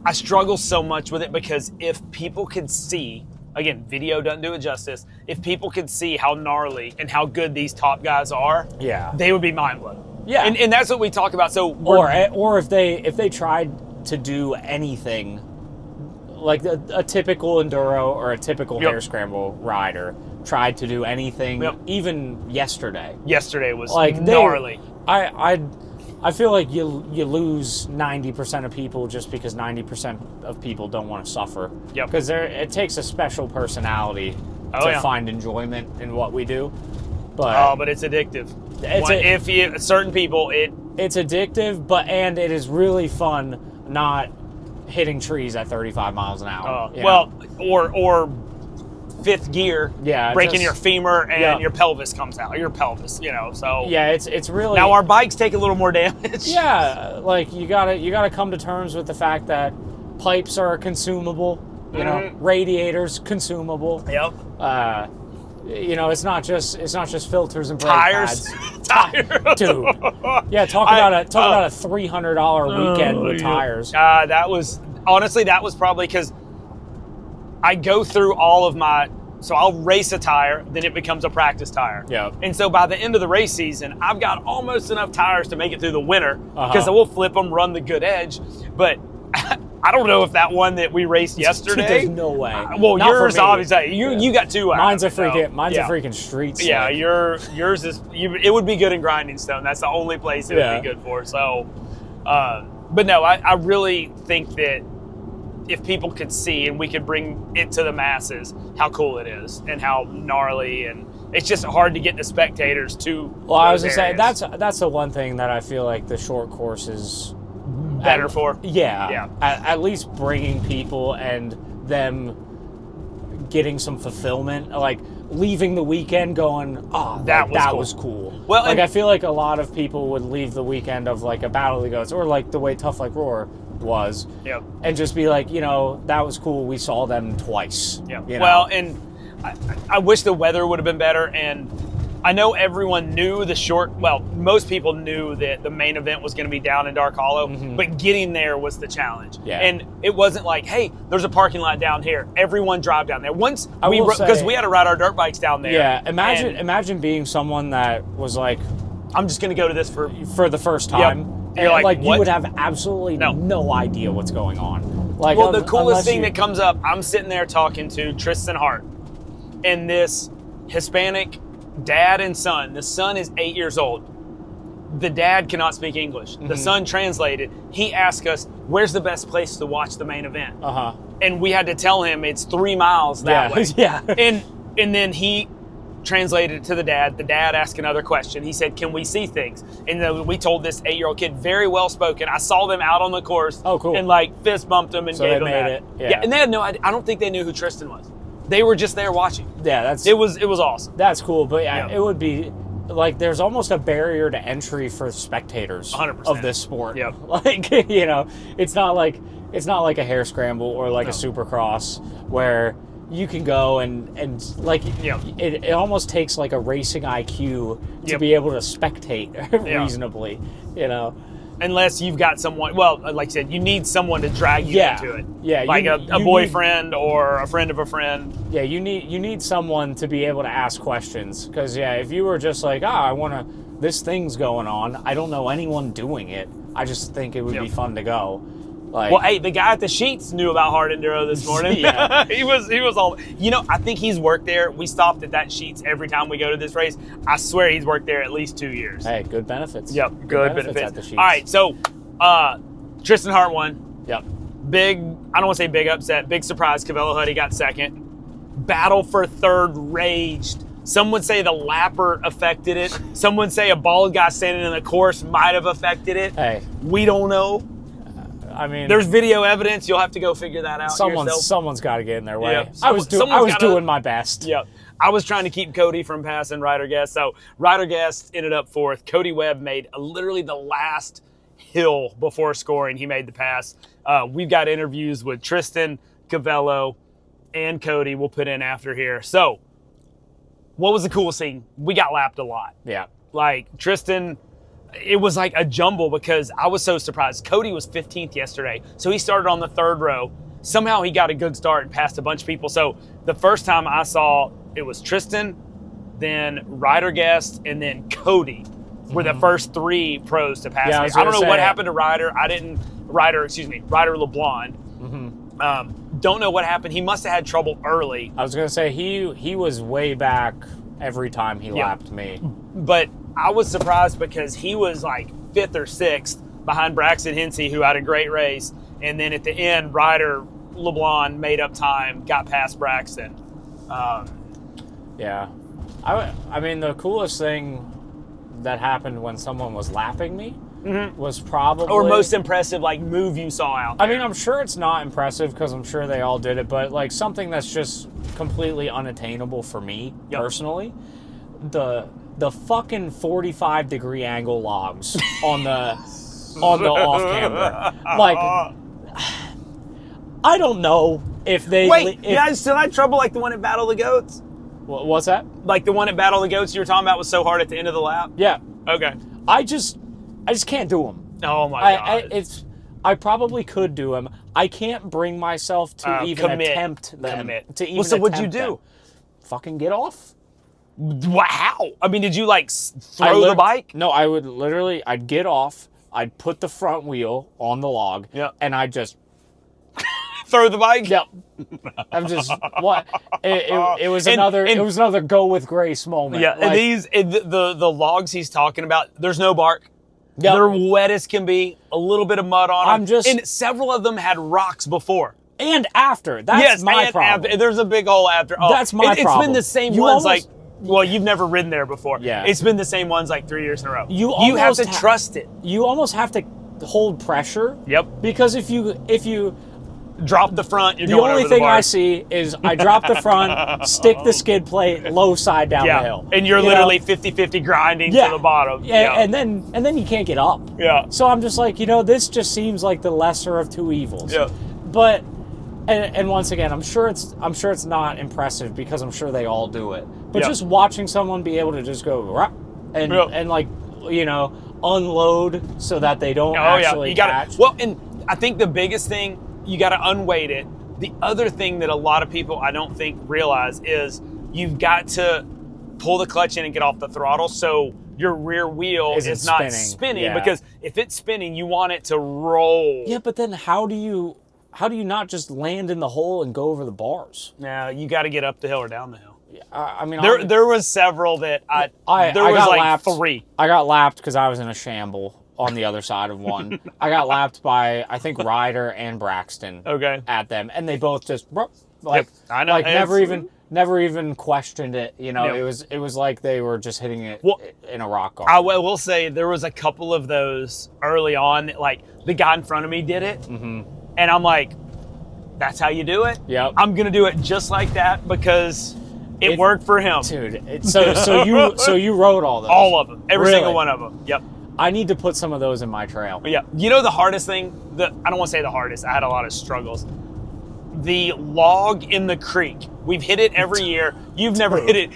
I struggle so much with it because if people could see. Again, video doesn't do it justice. If people could see how gnarly and how good these top guys are, they would be mind blown. Yeah, and that's what we talk about. So, or if they tried to do anything like a typical enduro or a typical hair scramble rider tried to do anything, even yesterday. Yesterday was like gnarly. I feel like you lose 90% of people just because 90% of people don't want to suffer. Yep. Because it takes a special personality to find enjoyment in what we do. But it's addictive. Certain people, it's addictive, and it is really fun not hitting trees at 35 miles an hour. Or fifth gear, breaking your femur and your pelvis comes out. Your pelvis, so it's really now our bikes take a little more damage. Yeah, like you gotta come to terms with the fact that pipes are consumable. Radiators consumable. Yep. It's not just filters and brake tires. Tires, dude. Yeah, talk about a $300 weekend with tires. That was probably because I go through all of so I'll race a tire, then it becomes a practice tire. Yeah. And so by the end of the race season, I've got almost enough tires to make it through the winter because I will flip them, run the good edge. But I don't know if that one that we raced yesterday. There's no way. Well, not yours obviously. You got 2 hours. Mine's a freaking street. Yeah, yours is. It would be good in Grinding Stone. That's the only place it would be good for. So, but no, I really think that if people could see and we could bring it to the masses, how cool it is and how gnarly, and it's just hard to get the spectators to. Well, I was gonna say that's the one thing that I feel like the short course is better for. Yeah. At least bringing people and them getting some fulfillment, like leaving the weekend going, that was cool. Well, like I feel like a lot of people would leave the weekend of like a Battle of the Goats or like the way Tough Like Roar was, and just be like, that was cool. We saw them twice. Well, and I wish the weather would have been better, and I know everyone knew most people knew that the main event was going to be down in Dark Hollow, but getting there was the challenge. And it wasn't like, hey, there's a parking lot down here. Everyone drive down there. Because we had to ride our dirt bikes down there. Yeah, imagine being someone that was like, I'm just going to go to this for the first time. Yep. You're like, you would have absolutely no idea what's going on. Like, the coolest thing that comes up, I'm sitting there talking to Tristan Hart, and this Hispanic dad and son. The son is 8 years old. The dad cannot speak English. The son translated. He asked us, where's the best place to watch the main event? And we had to tell him it's 3 miles that way. And then he translated it to the dad. The dad asked another question. He said, "Can we see things?" And then we told this 8-year-old kid, very well spoken. I saw them out on the course. Oh, cool. And like fist bumped them and So gave they them made that. it. Yeah. And they had no idea. I don't think they knew who Tristan was. They were just there watching. Yeah, It was awesome. That's cool, but Yeah. it would be like there's almost a barrier to entry for spectators 100%. of this sport. Yep. Like, you know, it's not like a hare scramble or like a supercross where you can go and like Yep. it almost takes like a racing IQ to Yep. be able to spectate reasonably, you know. Unless you've got someone, well, like I said, you need someone to drag you Yeah. into it. Yeah, Like you a boyfriend or a friend of a friend. Yeah, you need someone to be able to ask questions because if you were just like, this thing's going on, I don't know anyone doing it. I just think it would be fun to go. Like, Well, hey, the guy at the Sheets knew about hard enduro this morning. Yeah. he was all. You know, I think he's worked there. We stopped at that Sheets every time we go to this race. I swear he's worked there at least 2 years. hey, good benefits. Yep, good benefits. at the Sheets. All right, so Tristan Hart won. Yep. Big, I don't want to say big upset, big surprise. Kawelo Huddy got second. Battle for third raged. Some would say the lapper affected it. Some would say a bald guy standing in the course might have affected it. Hey, We don't know. I mean, There's video evidence. You'll have to go figure that out yourself. someone's got to get in their way. Yeah, I was someone's gotta- doing my best. Yep. I was trying to keep Cody from passing Ryder Guest. So Ryder Guest ended up fourth. Cody Webb made literally the last hill before scoring. He made the pass. We've got interviews with Tristan, Kawelo, and Cody we'll put in after here. So what was the coolest thing? We got lapped a lot. Yeah. Like Tristan, it was like a jumble because I was so surprised. Cody was 15th yesterday. So he started on the third row. Somehow he got a good start and passed a bunch of people. So the first time I saw it was Tristan, then Ryder Guest, and then Cody were the first three pros to pass Yeah, I me. was I don't gonna know what say- happened to Ryder. Ryder LeBlanc. Don't know what happened. He must have had trouble early. I was gonna say he was way back every time he lapped me. But I was surprised because he was like 5th or 6th behind Braxton Hensey, who had a great race. And then at the end, Ryder LeBlanc made up time, got past Braxton. Yeah. I mean, the coolest thing that happened when someone was lapping me was probably... Or most impressive like move you saw out there. I mean, I'm sure it's not impressive because I'm sure they all did it, but like something that's just completely unattainable for me personally, the fucking 45-degree angle logs on the off camera. Like, I don't know if they... Wait, you guys still had trouble like the one at Battle of the Goats? What's that? Like the one at Battle of the Goats you were talking about was so hard at the end of the lap? Yeah. Okay. I just can't do them. Oh my God. I probably could do them. I can't bring myself to even attempt them. To even so what'd you attempt do? them. Fucking get off. How? I mean, did you like throw the bike? No, I'd get off. I'd put the front wheel on the log. Yep. And I'd just Throw the bike? Yep. I'm just what it was another go with grace moment. Yeah, Like, and the logs he's talking about, there's no bark. Yep. They're wet as can be, a little bit of mud on them. I'm and several of them had rocks before. and after. That's my problem. After, there's a big hole after. Oh, That's my It's problem. been the same You ones almost- well, you've never ridden there before. Yeah. It's been the same ones like 3 years in a row. You have almost to trust it. You almost have to hold pressure. Yep. Because if you Drop the front, you're the going only over the thing bar. I see is I drop the front, stick the skid plate low side down the hill. And you're You know? literally 50-50 grinding to the bottom. Yeah, and then you can't get up. Yeah. So I'm just like, this just seems like the lesser of two evils. Yeah. But and once again, I'm sure it's not impressive because I'm sure they all do it. But just watching someone be able to just go "Rah," and like, unload so that they don't actually you gotta, catch. Well, and I think the biggest thing, you got to unweight it. The other thing that a lot of people I don't think realize is you've got to pull the clutch in and get off the throttle so your rear wheel is not spinning because if it's spinning, you want it to roll. Yeah, but then how do you not just land in the hole and go over the bars? Now you got to get up the hill or down the hill. I mean, there was several that I was got like lapped. 3. I got lapped because I was in a shamble on the other side of one. I got lapped by, I think, Ryder and Braxton Okay. at them, and they both just, I know. like never even questioned it. You know, Yeah. it was like they were just hitting it in a rock I garden. will say there was a couple of those early on. Like the guy in front of me did it, and I'm like, "That's how you do it." Yep. I'm gonna do it just like that because it worked for him, Dude. So you rode all those? all of them, every Really? single one of them. Yep. I need to put some of those in my trail. But yeah, you know the hardest thing, I don't want to say the hardest, I had a lot of struggles. The log in the creek. We've hit it every year. You've never hit it.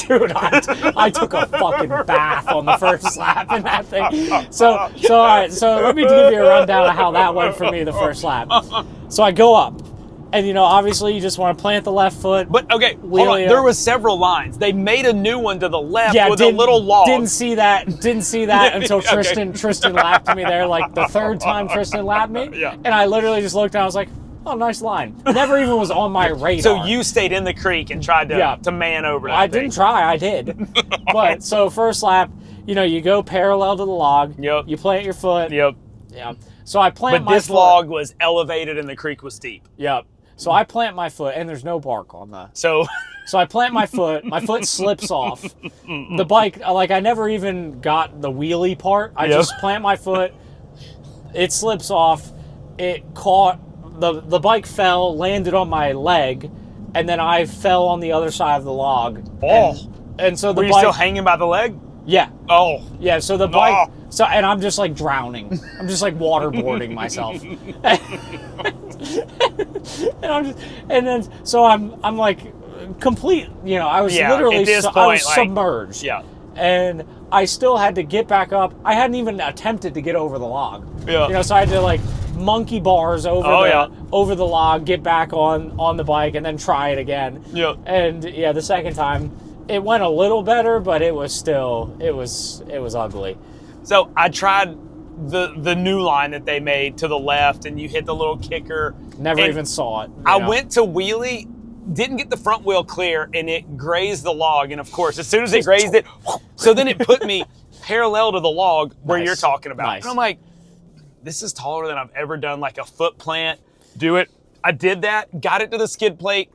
Dude, I took a fucking bath on the first lap in that thing. So all right, so let me give you a rundown of how that went for me the first lap. So I go up, and you know, obviously you just want to plant the left foot. But okay, hold on. There was several lines. They made a new one to the left with a little log. Didn't see that until Okay. Tristan lapped me there, like the third time Tristan lapped me. Yeah. And I literally just looked down, I was like, oh, nice line. Never even was on my radar. So you stayed in the creek and tried to man over that I thing. didn't try, I did. But so first lap, you know, you go parallel to the log. Yep. You plant your foot. Yep. Yeah. So I plant But my this foot. log was elevated and the creek was steep. Yep. So I plant my foot, and there's no bark on the. So I plant my foot slips off. The bike, like I never even got the wheelie part. I just plant my foot, it slips off, it caught, the bike fell, landed on my leg, and then I fell on the other side of the log. And so the were you bike, still hanging by the leg? yeah. Oh. Yeah, so the bike, and I'm just like drowning. I'm just like waterboarding myself. So I'm like complete, you know, I was literally at this I point, was submerged. Yeah. And I still had to get back up. I hadn't even attempted to get over the log. Yeah. You know, so I had to like monkey bars over the log, get back on the bike, and then try it again. Yeah. And yeah, the second time it went a little better, but it was still it was ugly. So I tried the new line that they made to the left, and you hit the little kicker. Never even saw it. I went to wheelie, didn't get the front wheel clear, and it grazed the log. And of course, as soon as it grazed it, so then it put me parallel to the log where you're talking about. Nice. And I'm like, this is taller than I've ever done, like a foot plant. Do it. I did that, got it to the skid plate,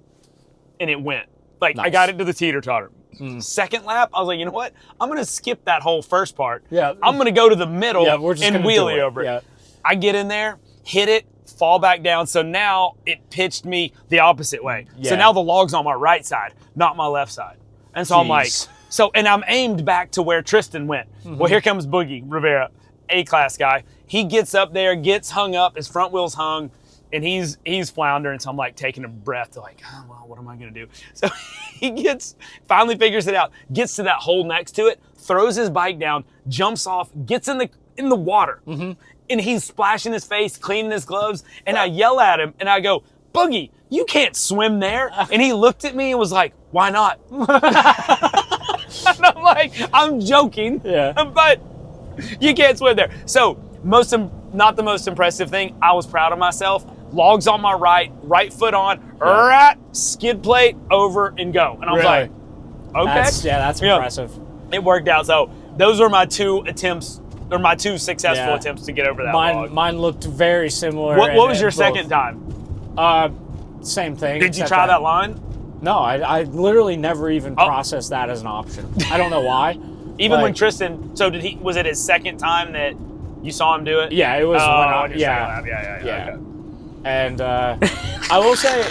and it went. Like, I got it to the teeter-totter. Second lap, I was like, you know what? I'm going to skip that whole first part. Yeah. I'm going to go to the middle we're just and gonna wheelie do it. over it. Yeah. I get in there, hit it, fall back down. So now it pitched me the opposite way. Yeah. So now the log's on my right side, not my left side. And so I'm like, and I'm aimed back to where Tristan went. Well, here comes Boogie Rivera, A-class guy. He gets up there, gets hung up, his front wheel's hung, and he's floundering. So I'm like taking a breath, like, oh, well, what am I going to do? So he finally figures it out, gets to that hole next to it, throws his bike down, jumps off, gets in the water. And he's splashing his face, cleaning his gloves, and I yell at him, and I go, Boogie, you can't swim there. And he looked at me and was like, why not? And I'm like, I'm joking, but you can't swim there. So not the most impressive thing. I was proud of myself. Logs on my right foot on, skid plate, over and go. And I was like, okay. That's impressive. It worked out. So those are my two attempts, or my two successful attempts to get over that log. Mine looked very similar. What was your second time? Same thing. Did you try that line? No, I literally never even processed that as an option. I don't know why. Even when Tristan, was it his second time that you saw him do it? Yeah, it was on your second lap. Yeah. Okay. And I will say,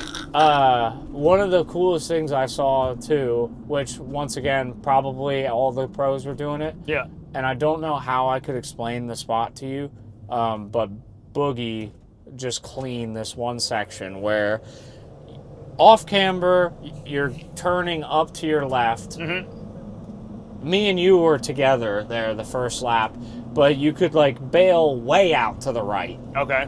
one of the coolest things I saw too, which once again, probably all the pros were doing it. Yeah. And I don't know how I could explain the spot to you, but Boogie just cleaned this one section where off camber, you're turning up to your left. Me and you were together there the first lap, but you could like bail way out to the right. Okay.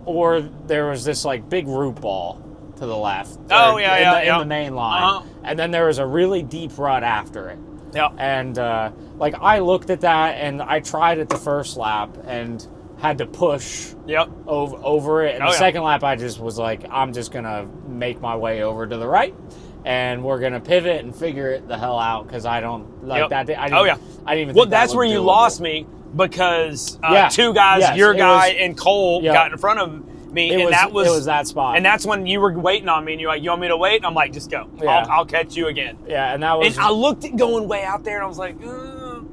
Or there was this like big root ball to the left. In the main line. And then there was a really deep rut after it. Yeah. And like I looked at that and I tried it the first lap and had to push over it. And the second lap I just was like, I'm just gonna make my way over to the right and we're gonna pivot and figure it the hell out because I don't like that. I didn't even think that's where you doable. Lost me because two guys, Yes, your guy and Cole got in front of him. That was it was that spot. And that's when you were waiting on me, and you're like, "You want me to wait?" And I'm like, "Just go. Yeah. I'll catch you again." Yeah, and that was. And I looked at going way out there, and I was like,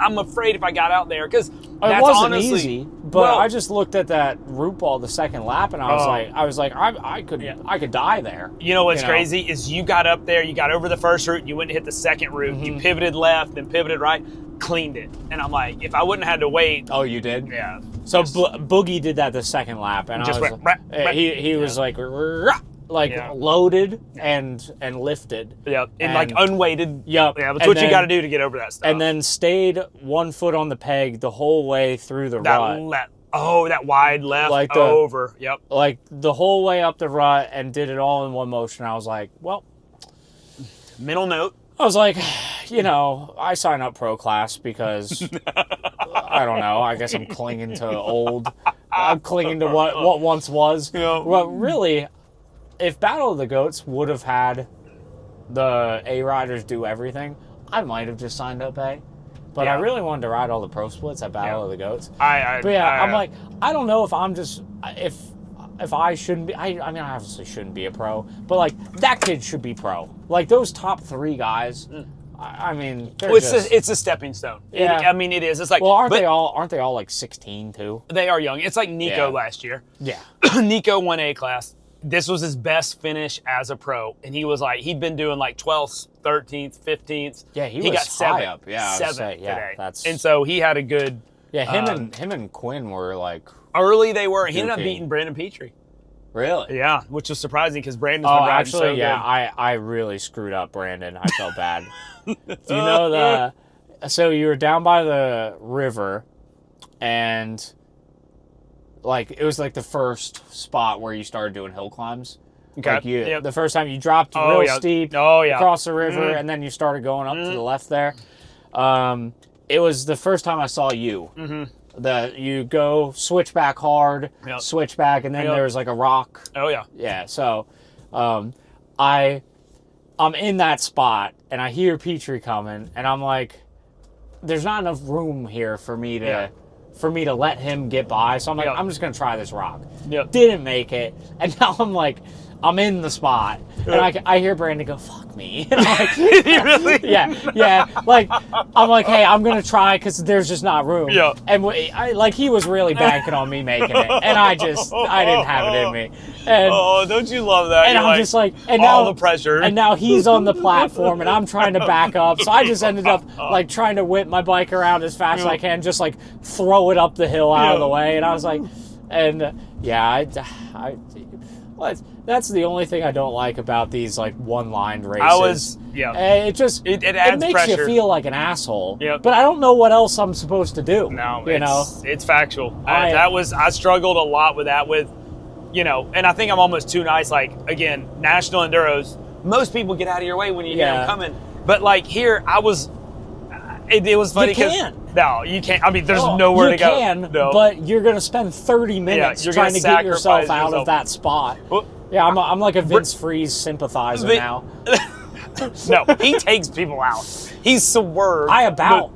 "I'm afraid if I got out there because It that's wasn't honestly easy, but I just looked at that root ball the second lap, and I was like, I could die there. You know what's crazy is you got up there, you got over the first route, you went and hit the second route, you pivoted left, then pivoted right, cleaned it, and I'm like, if I wouldn't have had to wait. Oh, you did? Yeah. So Boogie did that the second lap, and Just I was went, he was like loaded and lifted. Yep. And like unweighted. Yep. Yeah, that's what you got to do to get over that stuff. And then stayed 1 foot on the peg the whole way through the rut. That wide left like over. Yep. Like the whole way up the rut and did it all in one motion. I was like, well. Mental note. I was like, I sign up pro class because I don't know. I guess I'm clinging to I'm clinging to what once was. Yeah. Well, really, if Battle of the Goats would have had the A riders do everything, I might have just signed up A. But I really wanted to ride all the pro splits at Battle of the Goats. I'm like, I don't know if I'm just if I shouldn't be. I mean, I obviously shouldn't be a pro, but like that kid should be pro. Like those top 3 guys. I mean, it's a stepping stone. Yeah. It is. It's like, well, aren't they all like 16 too? They are young. It's like Nico last year. Yeah. Nico won A class. This was his best finish as a pro, and he was like, he'd been doing like 12th, 13th, 15th. Yeah, he got was high up. Yeah, seventh today. That's... And so he had a good. Yeah, him and Quinn were like early. They were. He ended up beating Brandon Petrie. Really? Yeah, which was surprising because Brandon's been riding so good. I really screwed up Brandon. I felt bad. Do you know so you were down by the river, and like it was like the first spot where you started doing hill climbs. Okay. Like the first time you dropped real steep across the river, and then you started going up to the left there. It was the first time I saw you. You go switch back hard, switch back, and then there's like a rock. Oh yeah. Yeah. So, I'm in that spot, and I hear Petrie coming, and I'm like, there's not enough room here for me to let him get by. So I'm like, I'm just gonna try this rock. Yep. Didn't make it, and now I'm like, I'm in the spot, and I hear Brandon go, "Fuck me." And I'm like, really? Yeah. Like, I'm like, hey, I'm gonna try because there's just not room. Yeah. And he was really banking on me making it, and I didn't have it in me. And, don't you love that? And I'm just like, and all now the pressure. And now he's on the platform, and I'm trying to back up. So I just ended up like trying to whip my bike around as fast as I can, just like throw it up the hill out of the way. And I was like, that's the only thing I don't like about these like one-line races. It adds makes pressure. you feel like an asshole. Yep. But I don't know what else I'm supposed to do. No, know, it's factual. I struggled a lot with that. And I think I'm almost too nice. Like again, national enduros. Most people get out of your way when you hear them coming. But like here, I was. It was funny because no, you can't. I mean, there's nowhere to go. You can, but you're going to spend 30 minutes trying to get yourself out of that spot. Well, I'm like a Vince Freeze sympathizer now. No, he takes people out. He's swerved. I about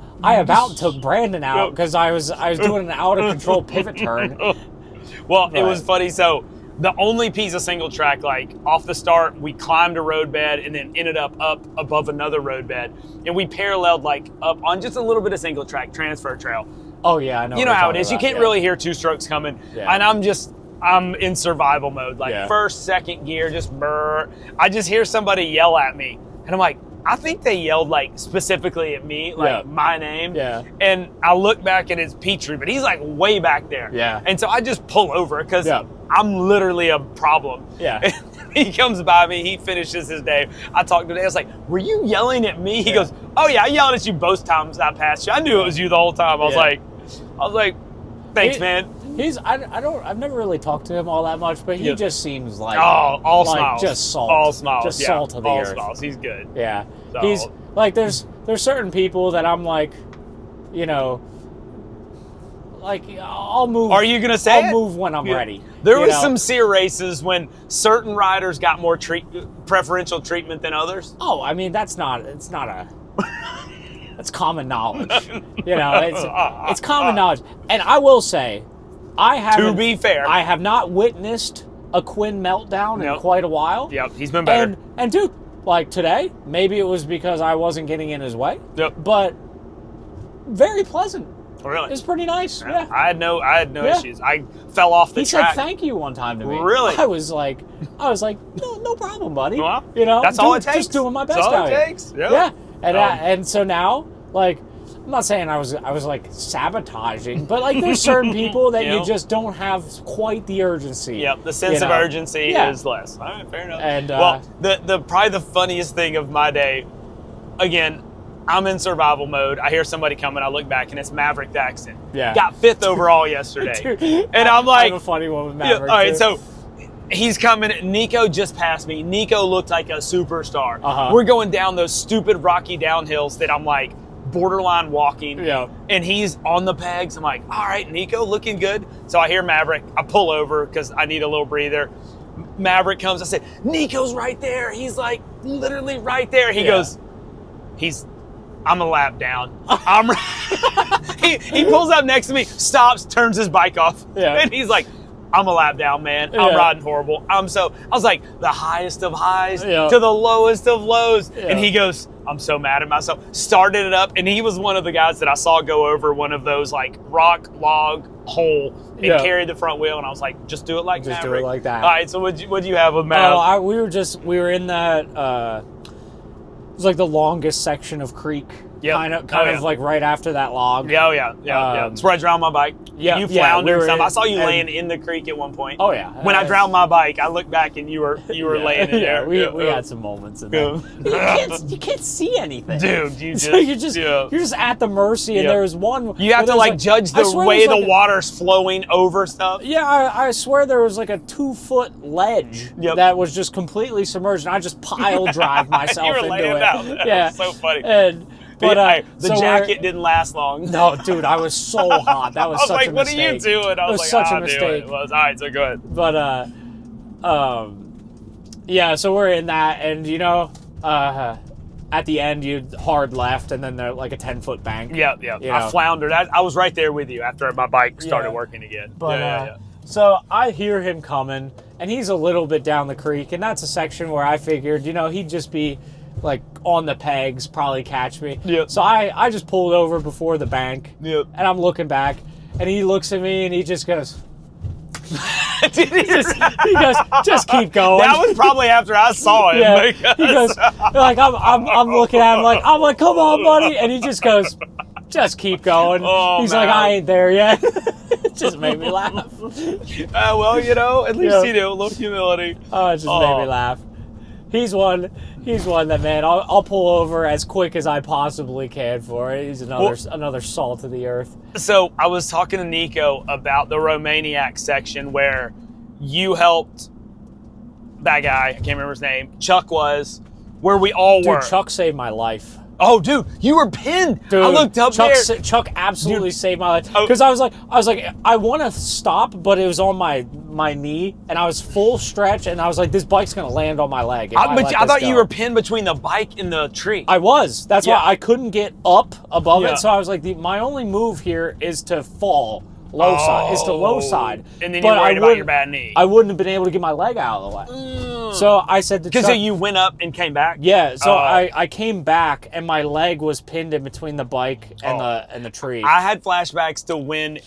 took Brandon out because I was doing an out of control pivot turn. Well, it was funny. So the only piece of single track, like off the start, we climbed a road bed and then ended up above another road bed, and we paralleled like up on just a little bit of single track transfer trail. Oh yeah, I know. You know how it is. You can't really hear two strokes coming, and I'm in survival mode. Like first, second gear, just brr. I just hear somebody yell at me, and I'm like, I think they yelled like specifically at me, like my name. Yeah. And I look back and it's Petrie, but he's like way back there. Yeah. And so I just pull over because I'm literally a problem. Yeah. And he comes by me, he finishes his day. I talked to him, I was like, were you yelling at me? He goes, oh yeah, I yelled at you both times I passed you. I knew it was you the whole time. I was like, thanks, man. I've never really talked to him all that much, but he just seems like all smiles. Just salt. All smiles. Just salt of the earth. All smiles. He's good. Yeah. So. He's like there's certain people that I'm like, like I'll move. Are you gonna say I'll move when I'm ready. There was some SEER races when certain riders got more preferential treatment than others. Oh, I mean that's common knowledge. It's common knowledge. And I will say, to be fair, I have not witnessed a Quinn meltdown Yep. in quite a while. Yep, he's been better. And dude, like today, maybe it was because I wasn't getting in his way. Yep. But very pleasant. Really? It's pretty nice. Yeah. I had no Yeah. issues. I fell off the He track. said thank you one time to me. Really? I was like, no problem, buddy. Well, you know, that's all it takes. Just doing my best That's all out it here. takes. Yep. Yeah. And so now, like, I'm not saying I was like sabotaging, but like there's certain people that you just don't have quite the urgency. Yep, the sense of urgency is less. All right, fair enough. And well, the probably the funniest thing of my day, again, I'm in survival mode. I hear somebody coming. I look back, and it's Maverick Daxton. Yeah. Got 5th overall yesterday. Dude, and I'm like, I have a funny one with Maverick. all right, too. so he's coming. Nico just passed me. Nico looked like a superstar. Uh-huh. We're going down those stupid rocky downhills that I'm like borderline walking. Yeah. And he's on the pegs. I'm like, all right, Nico, looking good. So I hear Maverick. I pull over because I need a little breather. Maverick comes. I said, Nico's right there. He's like literally right there. He goes, I'm a lap down. He pulls up next to me, stops, turns his bike off. Yeah. And he's like, I'm a lap down, man. I'm riding horrible. I was like, the highest of highs to the lowest of lows. Yeah. And he goes, I'm so mad at myself. Started it up, and he was one of the guys that I saw go over one of those like rock log hole and carry the front wheel. And I was like, just do it like Just Maverick. do it like that. All right, so what'd you have with Mav? Oh, we were in that. It was like the longest section of creek. Yep. Kind of like right after that log. Yeah. It's where I drowned my bike. Yeah, You floundered some. I saw you and- laying in the creek at one point. Oh yeah. When I drowned my bike, I looked back and you were laying in there. We had some moments in there. You can't see anything. Dude, you just So you're just at the mercy, and there was one. You have to like judge the way the water's flowing over stuff. Yeah, I swear there was like a 2-foot ledge that was just completely submerged, and I just pile drive myself You were into laying it. down. Yeah, That's so funny. But the jacket didn't last long. No, dude, I was so hot. That was I was such like, a what mistake. are you doing? I was like, such a I'll do mistake. it. It was. All right, so go ahead. But yeah, so we're in that, and at the end you hard left, and then there's like a 10-foot bank. Yeah. I floundered. I was right there with you after my bike started working again. But so I hear him coming, and he's a little bit down the creek, and that's a section where I figured, he'd just be like on the pegs, probably catch me. Yep. So I just pulled over before the bank. Yep. And I'm looking back, and he looks at me, and he just goes. he goes, just keep going. That was probably after I saw him. Yeah. Because... He goes, like I'm looking at him like come on, buddy, and he just goes, just keep going. Oh, He's man. like, I ain't there yet. It just made me laugh. Well, at least a little humility. Oh, it just made me laugh. He's one that, man, I'll pull over as quick as I possibly can for it. He's another salt of the earth. So I was talking to Nico about the Romaniac section where you helped that guy, I can't remember his name, Chuck was, where we all were. Dude, Chuck saved my life. Oh, dude, you were pinned. Dude, I looked up there. Chuck absolutely saved my life. Because I was like, I want to stop, but it was on my knee, and I was full stretch, and I was like, this bike's going to land on my leg. I thought you were pinned between the bike and the tree. I was. That's why I couldn't get up above it. So I was like, my only move here is to fall. Low side. And then you're worried about your bad knee. I wouldn't have been able to get my leg out of the way. So I said to Chuck... Because you went up and came back? Yeah, so I came back, and my leg was pinned in between the bike and the tree. I had flashbacks to when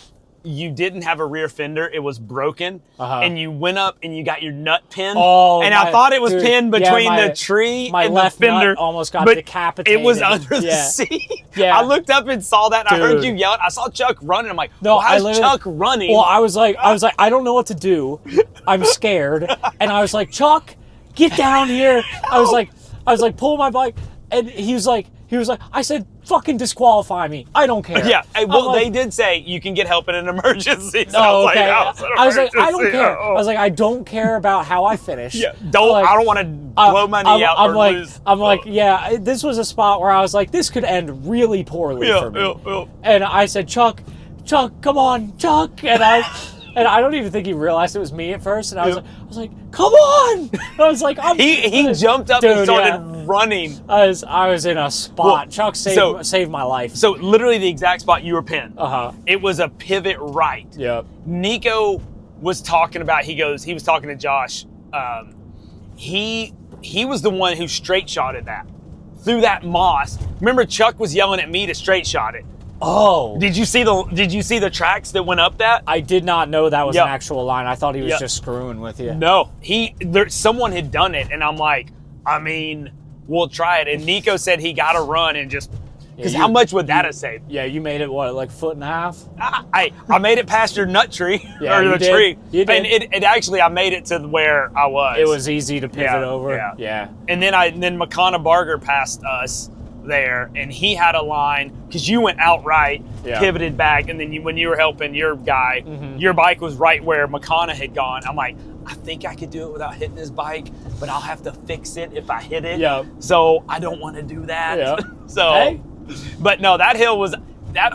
you didn't have a rear fender, it was broken, and you went up and you got your nut pinned, I thought it was pinned between the tree and the fender. Nut almost got decapitated. It was under the seat. Yeah. I looked up and saw that, and I heard you yell. I saw Chuck running. I'm like, how's Chuck running? Well, I was like, I don't know what to do. I'm scared. And I was like, Chuck, get down here. I was like, pull my bike. And he was like, I said, fucking disqualify me. I don't care. Yeah. Well, they did say you can get help in an emergency. So oh, okay. I was like, I don't care. I was like, I don't care about how I finish. Yeah. I don't want to blow my knee out or lose. I'm like, yeah, this was a spot where I was like, this could end really poorly for me. And I said, Chuck, come on, Chuck. And I don't even think he realized it was me at first. And I was like, come on. I was like, he jumped up and started running. I was in a spot. Well, Chuck saved my life. So literally the exact spot you were pinned. Uh-huh. It was a pivot right. Yep. Nico was talking about, he was talking to Josh. He was the one who straight shotted that through that moss. Remember, Chuck was yelling at me to straight shot it. Oh. Did you see the tracks that went up that? I did not know that was Yep. an actual line. I thought he was Yep. just screwing with you. No, someone had done it, and I'm like, I mean, we'll try it. And Nico said he got to run and just, because how much would that have saved? Yeah, you made it, what, like 1.5 feet? I made it past your nut tree, Yeah, or you the did. tree. You did. And it actually, I made it to where I was. It was easy to pivot over. Yeah. Yeah. And then McConna Barger passed us there, and he had a line, because you went outright, Yeah. pivoted back, and then when you were helping your guy, your bike was right where McConna had gone. I'm like, I think I could do it without hitting his bike, but I'll have to fix it if I hit it. Yeah. So I don't want to do that. Yeah. So, Hey. But no, that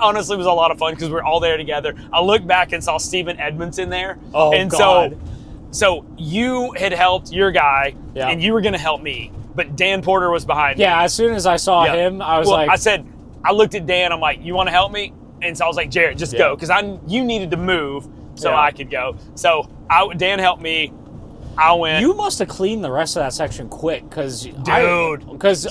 honestly was a lot of fun because we're all there together. I looked back and saw Steven Edmondson there. Oh, and God. So you had helped your guy, Yeah. and you were going to help me, but Dan Porter was behind me. Yeah, as soon as I saw Yeah. him, I was Well, like... I looked at Dan, I'm like, you want to help me? And so I was like, Jarret, just go. Because you needed to move so Yeah. I could go. So Dan helped me. I went. You must have cleaned the rest of that section quick, because Dude.